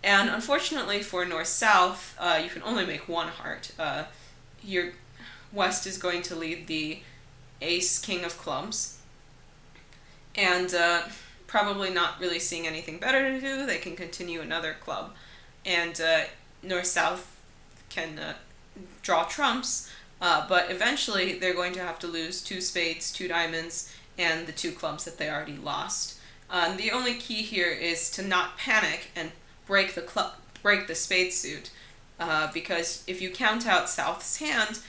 And unfortunately for North-South, you can only make one heart. Your West is going to lead the ace, king of clubs. And probably not really seeing anything better to do, they can continue another club. And North-South can draw trumps, but eventually they're going to have to lose two spades, two diamonds, and the two clubs that they already lost. The only key here is to not panic and break the spade suit, because if you count out South's hand,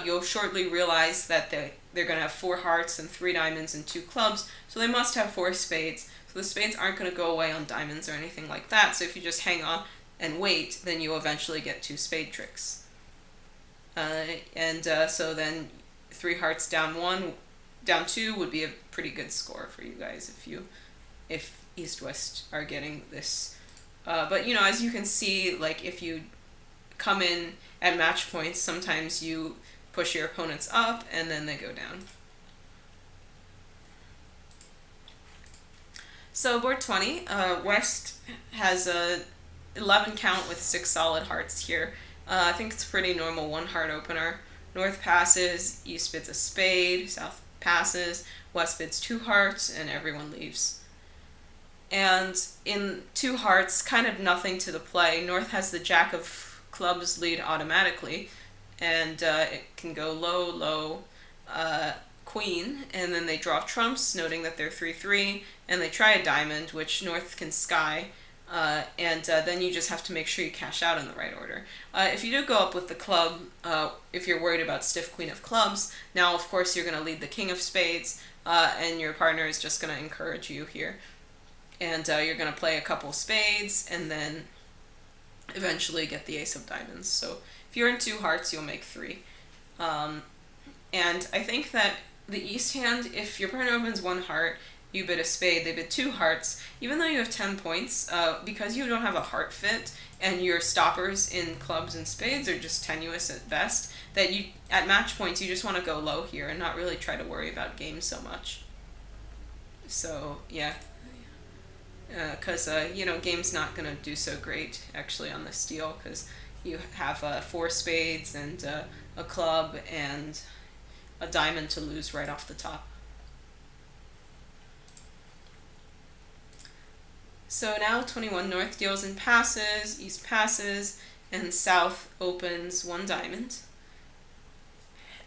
you'll shortly realize that they're going to have four hearts and three diamonds and two clubs, so they must have four spades. So the spades aren't going to go away on diamonds or anything like that, so if you just hang on and wait, then you'll eventually get two spade tricks. So then three hearts down two would be a pretty good score for you guys if East-West are getting this. But as you can see, like if you come in at match points, sometimes you push your opponents up and then they go down. So board 20, West has a 11 count with 6 solid hearts here. I think it's a pretty normal one heart opener. North passes, East bids a spade, South passes, West bids two hearts, and everyone leaves. And in two hearts, kind of nothing to the play. North has the jack of clubs lead automatically, and it can go low, low, queen, and then they draw trumps, noting that they're 3-3, and they try a diamond, which North can sky, and then you just have to make sure you cash out in the right order. If you do go up with the club, if you're worried about stiff queen of clubs, now of course you're going to lead the king of spades, and your partner is just going to encourage you here. And you're going to play a couple spades, and then eventually get the ace of diamonds. So if you're in two hearts, you'll make three. And I think that the East hand, if your partner opens one heart you bid a spade, they bid 2 hearts. Even though you have 10 points, because you don't have a heart fit, and your stoppers in clubs and spades are just tenuous at best, that you, at match points, you just want to go low here and not really try to worry about games so much. So, yeah. Because, game's not going to do so great, actually, on this deal, because you have 4 spades and a club and a diamond to lose right off the top. So now 21 North deals and passes, East passes, and South opens 1 diamond.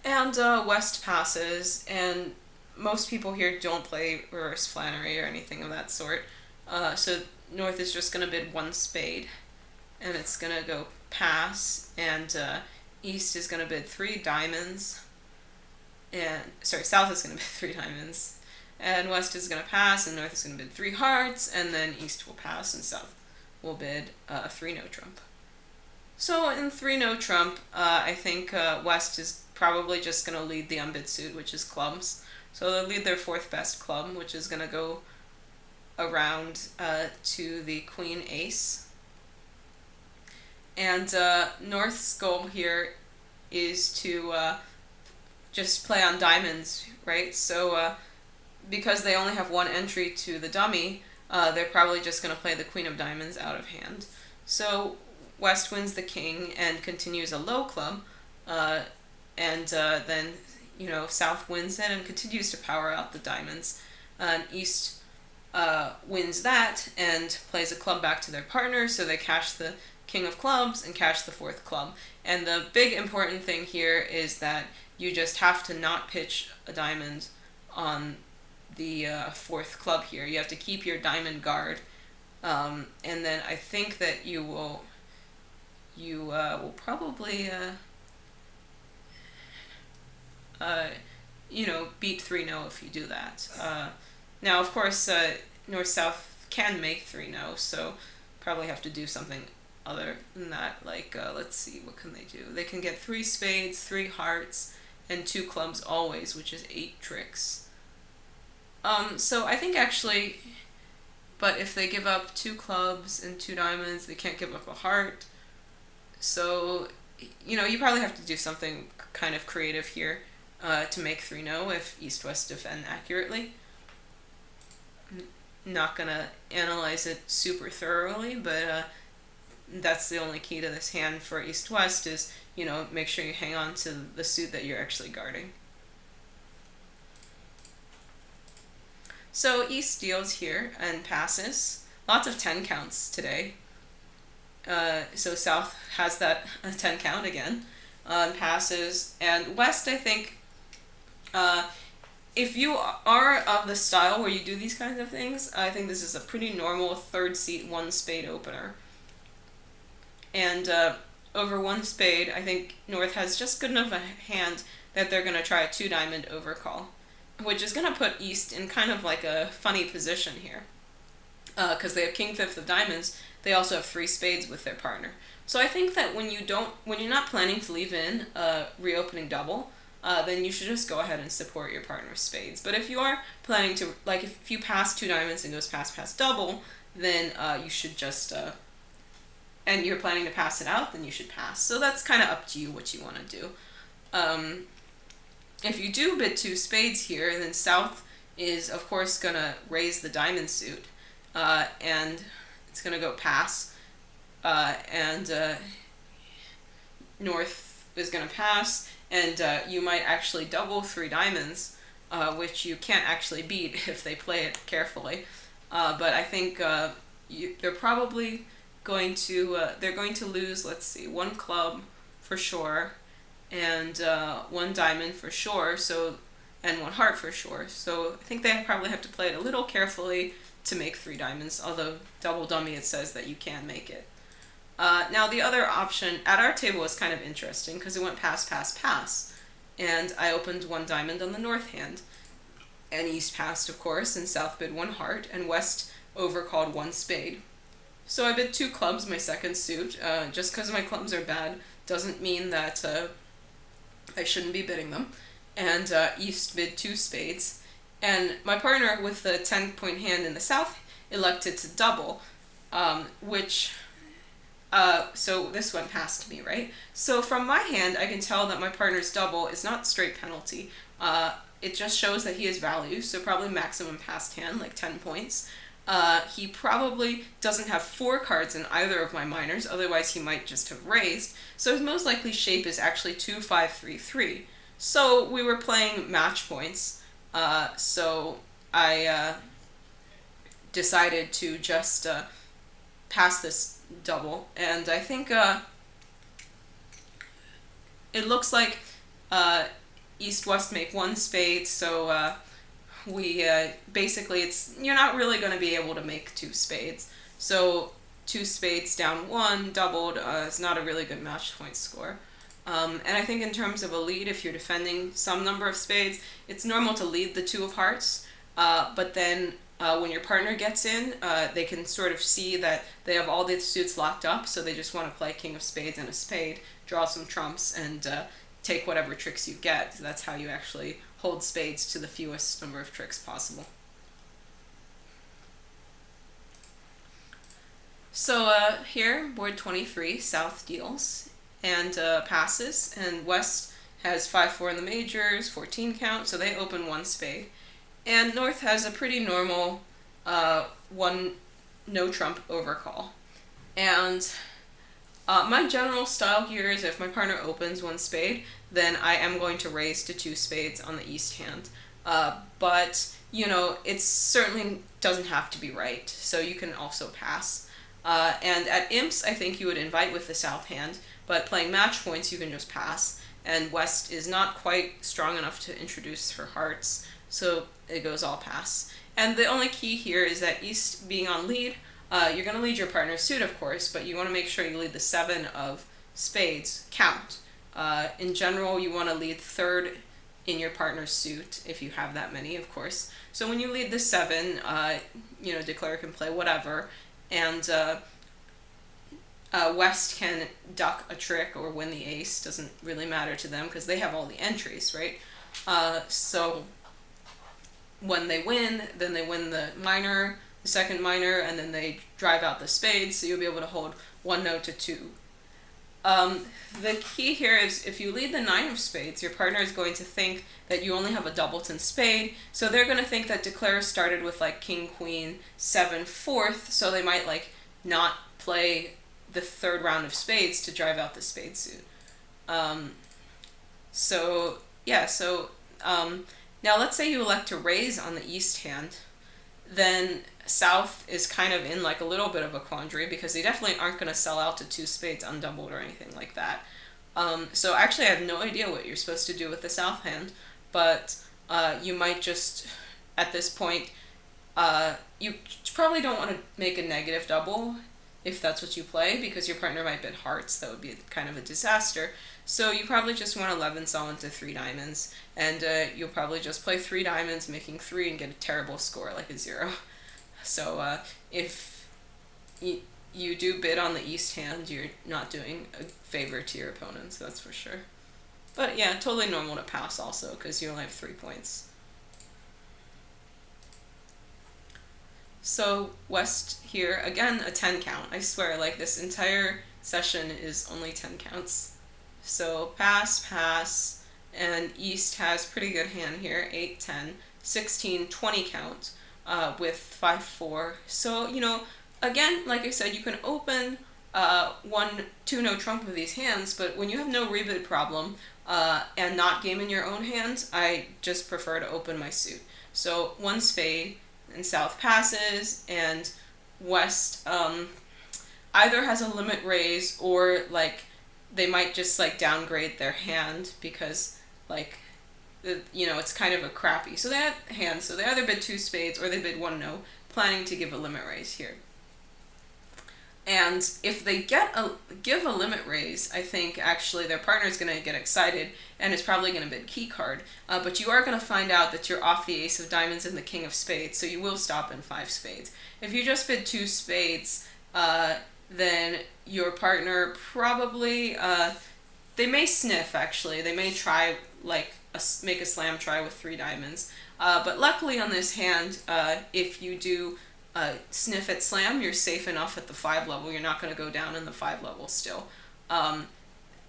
And West passes, and most people here don't play reverse flannery or anything of that sort. So North is just going to bid 1 spade, and it's going to go pass, and East is going to bid 3 diamonds, and, South is going to bid 3 diamonds, and West is going to pass, and North is going to bid 3 hearts, and then East will pass, and South will bid 3 no trump. So in 3 no trump, I think West is probably just going to lead the unbid suit, which is clubs. So they'll lead their 4th best club, which is going to go around to the queen ace. And North's goal here is to just play on diamonds, right? So because they only have 1 entry to the dummy, they're probably just going to play the queen of diamonds out of hand. So West wins the king and continues a low club, and then South wins it and continues to power out the diamonds. And East wins that and plays a club back to their partner, so they cash the king of clubs and cash the 4th club. And the big important thing here is that you just have to not pitch a diamond on the 4th club here. You have to keep your diamond guard, and then I think that you will probably beat 3-0 if you do that. Now, of course, North-South can make 3-0, so probably have to do something other than that. Like, let's see, what can they do? They can get 3 spades, 3 hearts, and 2 clubs always, which is 8 tricks. So I think actually, but if they give up 2 clubs and 2 diamonds, they can't give up a heart. So, you probably have to do something kind of creative here to make 3-0 if East-West defend accurately. Not gonna analyze it super thoroughly, but that's the only key to this hand for East-West is, make sure you hang on to the suit that you're actually guarding. So East deals here and passes. Lots of 10 counts today. So South has that 10 count again, passes. And West, I think, if you are of the style where you do these kinds of things, I think this is a pretty normal 3rd seat 1 spade opener. And over 1 spade, I think North has just good enough a hand that they're going to try a 2 diamond overcall, which is going to put East in kind of like a funny position here. Because they have king 5th of diamonds, they also have 3 spades with their partner. So I think that when you're not planning to leave in a reopening double, then you should just go ahead and support your partner's spades. But if you are planning to, like if you pass 2 diamonds and goes pass double, then you should just, and you're planning to pass it out, then you should pass. So that's kind of up to you what you want to do. If you do bid 2 spades here, then South is of course going to raise the diamond suit, and it's going to go pass, and North is going to pass, and you might actually double 3 diamonds, which you can't actually beat if they play it carefully. But I think they're probably going to lose, let's see, 1 club for sure, and 1 diamond for sure, and 1 heart for sure. So I think they probably have to play it a little carefully to make 3 diamonds, although double dummy it says that you can make it. Now the other option at our table was kind of interesting because it went pass, and I opened 1 diamond on the North hand, and East passed of course, and South bid 1 heart, and West overcalled 1 spade. So I bid 2 clubs, my 2nd suit. Just because my clubs are bad doesn't mean that I shouldn't be bidding them. And East bid 2 spades, And my partner with the 10-point hand in the south elected to double, which so this went past me, right? So from my hand, I can tell that my partner's double is not straight penalty. It just shows that he has value, so probably maximum passed hand, like 10 points. He probably doesn't have 4 cards in either of my minors, otherwise he might just have raised. So his most likely shape is actually 2, 5, 3, 3. So we were playing match points, so I decided to just pass this double, and I think it looks like East-West make 1 spade, so we basically, you're not really going to be able to make 2 spades. So 2 spades down 1 doubled is not a really good match point score. And I think in terms of a lead, if you're defending some number of spades, it's normal to lead the 2 of hearts, but then when your partner gets in, they can sort of see that they have all the suits locked up, so they just want to play king of spades and a spade, draw some trumps, and take whatever tricks you get. So that's how you actually hold spades to the fewest number of tricks possible. So here, board 23, South deals and passes, and West has 5-4 in the majors, 14 count, so they open 1 spade. And North has a pretty normal 1 no trump overcall. And my general style here is if my partner opens 1 spade, then I am going to raise to 2 spades on the East hand. But, you know, it certainly doesn't have to be right, so you can also pass. And at imps, I think you would invite with the South hand, but playing match points, you can just pass. And West is not quite strong enough to introduce her hearts, so it goes all pass. And the only key here is that East being on lead, you're going to lead your partner's suit, of course, but you want to make sure you lead the 7 of spades count. In general, you want to lead 3rd in your partner's suit, if you have that many, of course. So when you lead the 7, you know, declare can play whatever, and West can duck a trick or win the ace, doesn't really matter to them because they have all the entries, right? So when they win, then they win the minor, the second minor, and then they drive out the spades, so you'll be able to hold 1 no to 2. The key here is if you lead the 9 of spades, your partner is going to think that you only have a doubleton spade, so they're going to think that declare started with like king, queen, 7, 4th, so they might like not play the 3rd round of spades to drive out the spade suit. Now let's say you elect to raise on the East hand, then South is kind of in like a little bit of a quandary because they definitely aren't going to sell out to 2 spades undoubled or anything like that. So actually I have no idea what you're supposed to do with the South hand, but you might just, at this point, you probably don't want to make a negative double if that's what you play, because your partner might bid hearts. That would be kind of a disaster. So you probably just want to 11 sol into 3 diamonds, and you'll probably just play 3 diamonds, making 3, and get a terrible score, like a 0. So if you do bid on the East hand, you're not doing a favor to your opponents, that's for sure. But yeah, totally normal to pass also, because you only have 3 points. So West here, again, a 10 count. I swear, like, this entire session is only 10 counts. So pass, pass, and East has pretty good hand here, 8, 10, 16, 20 count with 5, 4. So, you know, again, like I said, you can open 1, 2 no trump of these hands, but when you have no rebid problem and not game in your own hands, I just prefer to open my suit. So 1 spade, and South passes, and West either has a limit raise or like they might just like downgrade their hand because like you know, it's kind of a crappy so they have hands, so they either bid 2 spades or they bid 1 no, planning to give a limit raise here. And if they give a limit raise, I think actually their partner is going to get excited and is probably going to bid key card. But you are going to find out that you're off the ace of diamonds and the king of spades, so you will stop in 5 spades. If you just bid 2 spades, then your partner probably They may sniff, actually. They may try, like, make a slam try with 3 diamonds. But luckily on this hand, if you do sniff at slam, you're safe enough at the 5 level. You're not going to go down in the 5 level still.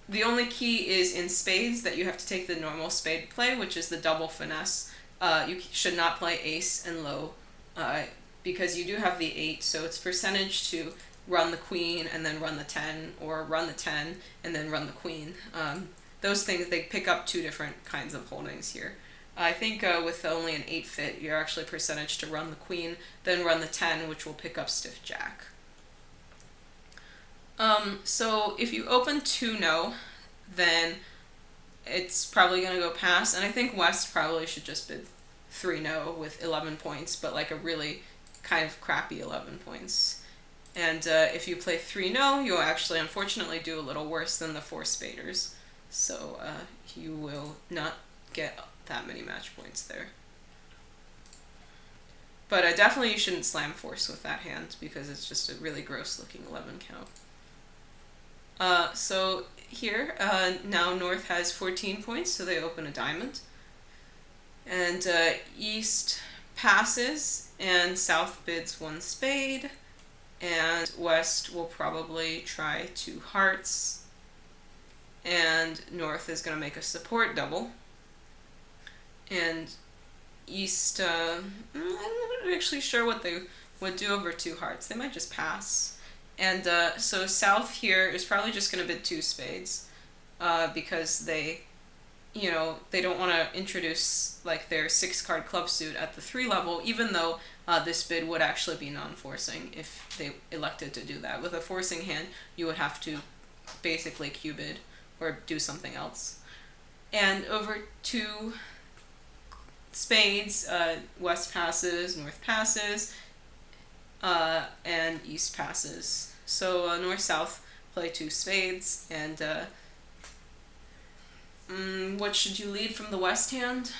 The only key is in spades that you have to take the normal spade play, which is the double finesse. You should not play ace and low, because you do have the 8, so it's percentage to run the queen and then run the 10, or run the 10 and then run the queen. Those things, they pick up 2 different kinds of holdings here. I think with only an 8 fit, you're actually percentage to run the queen, then run the 10, which will pick up stiff jack. So if you open 2-no, then it's probably going to go pass, and I think West probably should just bid 3-no with 11 points, but like a really kind of crappy 11 points. And if you play 3-no, you'll actually unfortunately do a little worse than the 4 spaders, so you will not get that many match points there. But definitely you shouldn't slam force with that hand, because it's just a really gross looking 11 count. So here, now North has 14 points, so they open a diamond. And East passes, and South bids 1 spade, and West will probably try 2 hearts, and North is going to make a support double. And East, I'm not actually sure what they would do over 2 hearts. They might just pass. And so South here is probably just going to bid 2 spades, because they don't want to introduce like their 6-card club suit at the 3 level, even though this bid would actually be non-forcing if they elected to do that. With a forcing hand, you would have to basically Q-bid or do something else. And over 2 spades, West passes, North passes, and East passes. So North-South play 2 spades, and what should you lead from the West hand?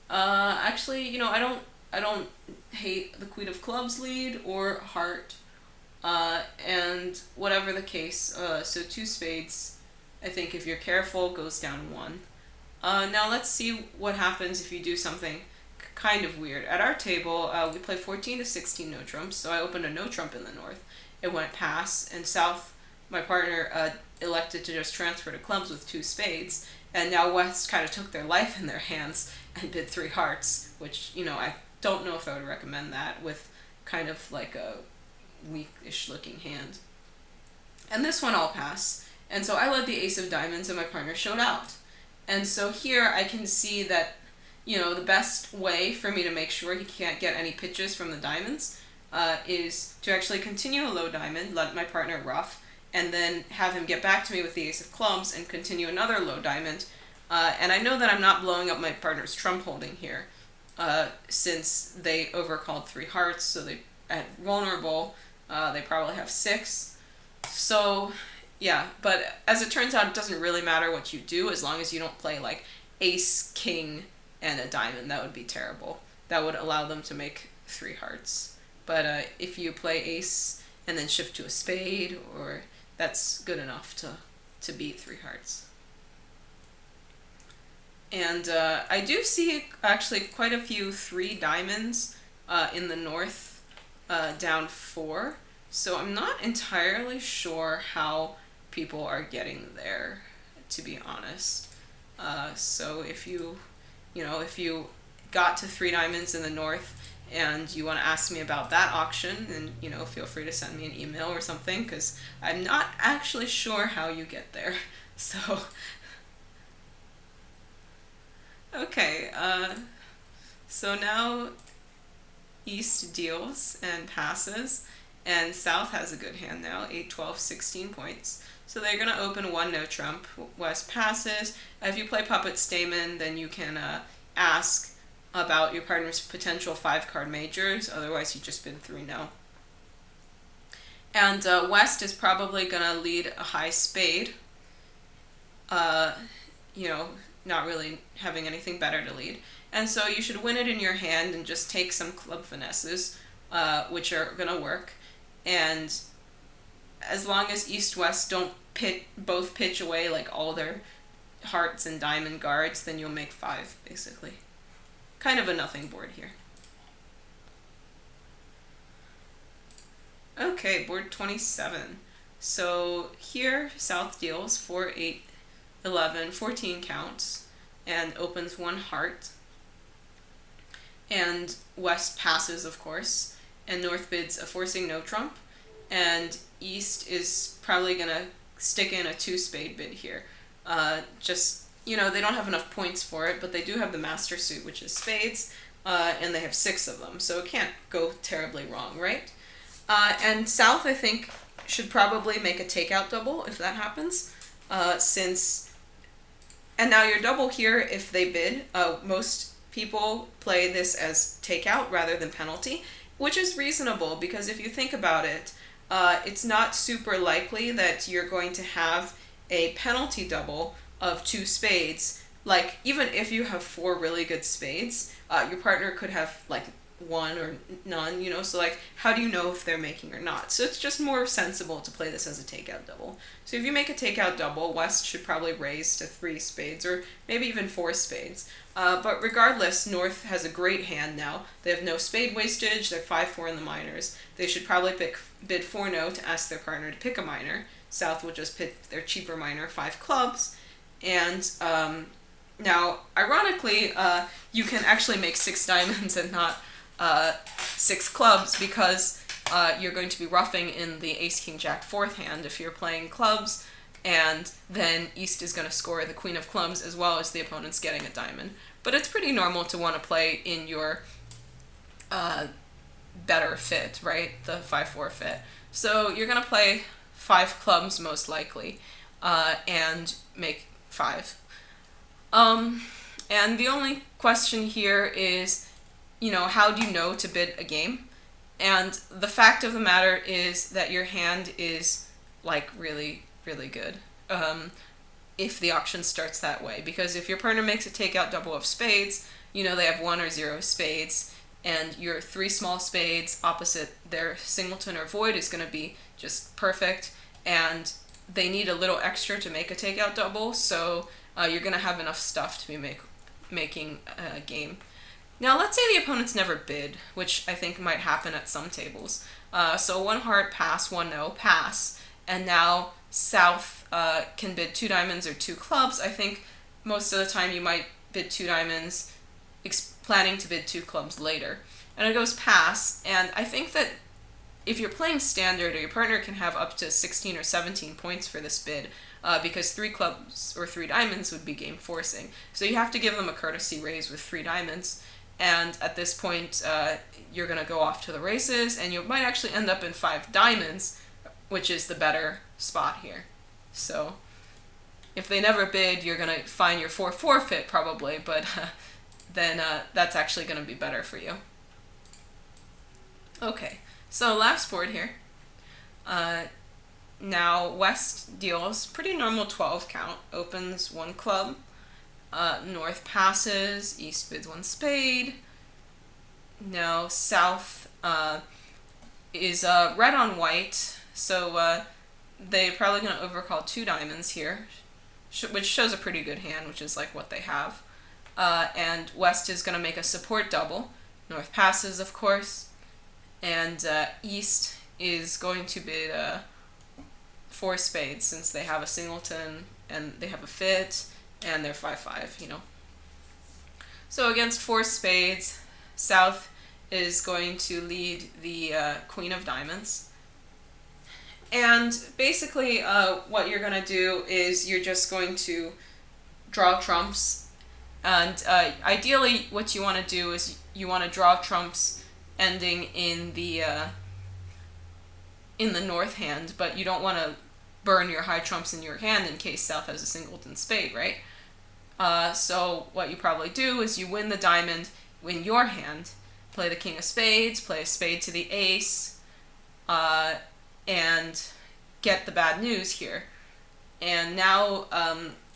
Actually, I don't hate the Queen of Clubs lead or heart, and whatever the case. So 2 spades, I think if you're careful, goes down 1. Now let's see what happens if you do something kind of weird. At our table, we play 14 to 16 no trumps, so I opened a no trump in the North. It went pass, and South, my partner, elected to just transfer to clubs with 2 spades, and now West kind of took their life in their hands and bid 3 hearts, which, I don't know if I would recommend that with kind of like a weakish looking hand. And this one I'll pass, and so I led the ace of diamonds and my partner showed out. And so here I can see that, the best way for me to make sure he can't get any pitches from the diamonds is to actually continue a low diamond, let my partner ruff, and then have him get back to me with the ace of clubs and continue another low diamond. And I know that I'm not blowing up my partner's trump holding here, since they overcalled 3 hearts, so they at vulnerable, they probably have 6. So yeah, but as it turns out, it doesn't really matter what you do as long as you don't play like ace, king, and a diamond. That would be terrible. That would allow them to make 3 hearts. But if you play ace and then shift to a spade, or that's good enough to beat 3 hearts. And I do see actually quite a few 3 diamonds in the North, down 4. So I'm not entirely sure how people are getting there, to be honest. So if you got to 3 diamonds in the North and you want to ask me about that auction, then feel free to send me an email or something, because I'm not actually sure how you get there. So okay, so now East deals and passes, and South has a good hand now, 8, 12, 16 points. So they're going to open 1 no trump. West passes. If you play Puppet Stamen, then you can ask about your partner's potential 5-card majors, otherwise you just bid 3 no. And West is probably going to lead a high spade, not really having anything better to lead. And so you should win it in your hand and just take some club finesses, which are going to work. And as long as East-West don't both pitch away like all their hearts and diamond guards, then you'll make 5 basically. Kind of a nothing board here. Okay, board 27. So here South deals 4, 8, 11, 14 counts and opens 1 heart. And West passes, of course, and North bids a forcing no trump, and East is probably gonna stick in a 2 spade bid here. Just, they don't have enough points for it, but they do have the master suit, which is spades, and they have 6 of them, so it can't go terribly wrong, right? And South, I think, should probably make a takeout double if that happens, and now your double here, if they bid, most people play this as takeout rather than penalty, which is reasonable because if you think about it, it's not super likely that you're going to have a penalty double of 2 spades. Like, even if you have 4 really good spades, your partner could have like 1 or none, so like, how do you know if they're making or not? So it's just more sensible to play this as a takeout double. So if you make a takeout double, West should probably raise to 3 spades or maybe even 4 spades. But regardless, North has a great hand now. They have no spade wastage, they're 5-4 in the minors. They should probably bid 4-no to ask their partner to pick a minor. South will just pick their cheaper minor, 5 clubs. And now, ironically, you can actually make 6 diamonds and not 6 clubs because you're going to be roughing in the Ace, King, Jack 4th hand if you're playing clubs, and then East is going to score the Queen of Clubs as well as the opponent's getting a diamond. But it's pretty normal to want to play in your better fit, right? The 5-4 fit. So you're going to play 5 clubs most likely and make 5. And the only question here is, how do you know to bid a game? And the fact of the matter is that your hand is like really, really good if the auction starts that way. Because if your partner makes a takeout double of spades, they have 1 or 0 spades, and your 3 small spades opposite their singleton or void is going to be just perfect, and they need a little extra to make a takeout double, so you're going to have enough stuff to be making a game. Now, let's say the opponent's never bid, which I think might happen at some tables. So 1 heart, pass, 1 no, pass. And now South can bid 2 diamonds or 2 clubs. I think most of the time you might bid 2 diamonds, planning to bid 2 clubs later. And it goes pass, and I think that if you're playing standard, or your partner can have up to 16 or 17 points for this bid, because 3 clubs or 3 diamonds would be game forcing. So you have to give them a courtesy raise with 3 diamonds. And at this point, you're going to go off to the races, and you might actually end up in 5 diamonds, which is the better spot here. So if they never bid, you're going to find your 4-4 fit probably, but then that's actually going to be better for you. Okay, so last board here. Now West deals pretty normal 12 count, opens 1 club. North passes, East bids 1 spade. Now South is red on white, so they're probably going to overcall 2 diamonds here, which shows a pretty good hand, which is like what they have. And West is going to make a support double. North passes, of course, and East is going to bid 4 spades since they have a singleton and they have a fit. And they're 5-5, So against 4 spades, South is going to lead the Queen of Diamonds. And basically what you're going to do is you're just going to draw trumps. And ideally what you want to do is you want to draw trumps ending in the North hand, but you don't want to burn your high trumps in your hand in case South has a singleton spade, right? So what you probably do is you win the diamond, win your hand, play the king of spades, play a spade to the ace, and get the bad news here. And now,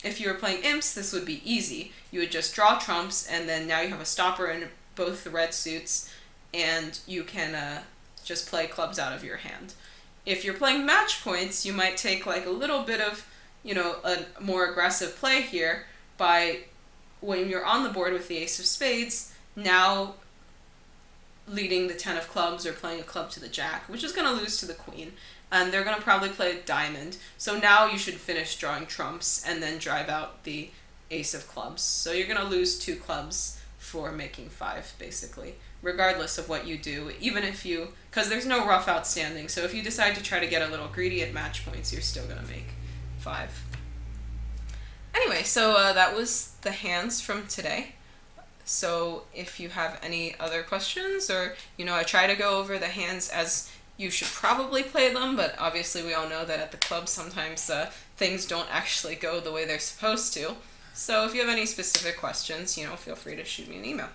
if you were playing imps, this would be easy. You would just draw trumps, and then now you have a stopper in both the red suits, and you can just play clubs out of your hand. If you're playing match points, you might take like a little bit of, a more aggressive play here by, when you're on the board with the ace of spades, now leading the 10 of clubs or playing a club to the jack, which is going to lose to the queen. And they're going to probably play a diamond. So now you should finish drawing trumps and then drive out the ace of clubs. So you're going to lose 2 clubs for making 5, basically, regardless of what you do, even if you, because there's no rough outstanding, so if you decide to try to get a little greedy at match points, you're still going to make 5. Anyway, so that was the hands from today. So if you have any other questions, or, I try to go over the hands as you should probably play them, but obviously we all know that at the club sometimes things don't actually go the way they're supposed to. So if you have any specific questions, feel free to shoot me an email.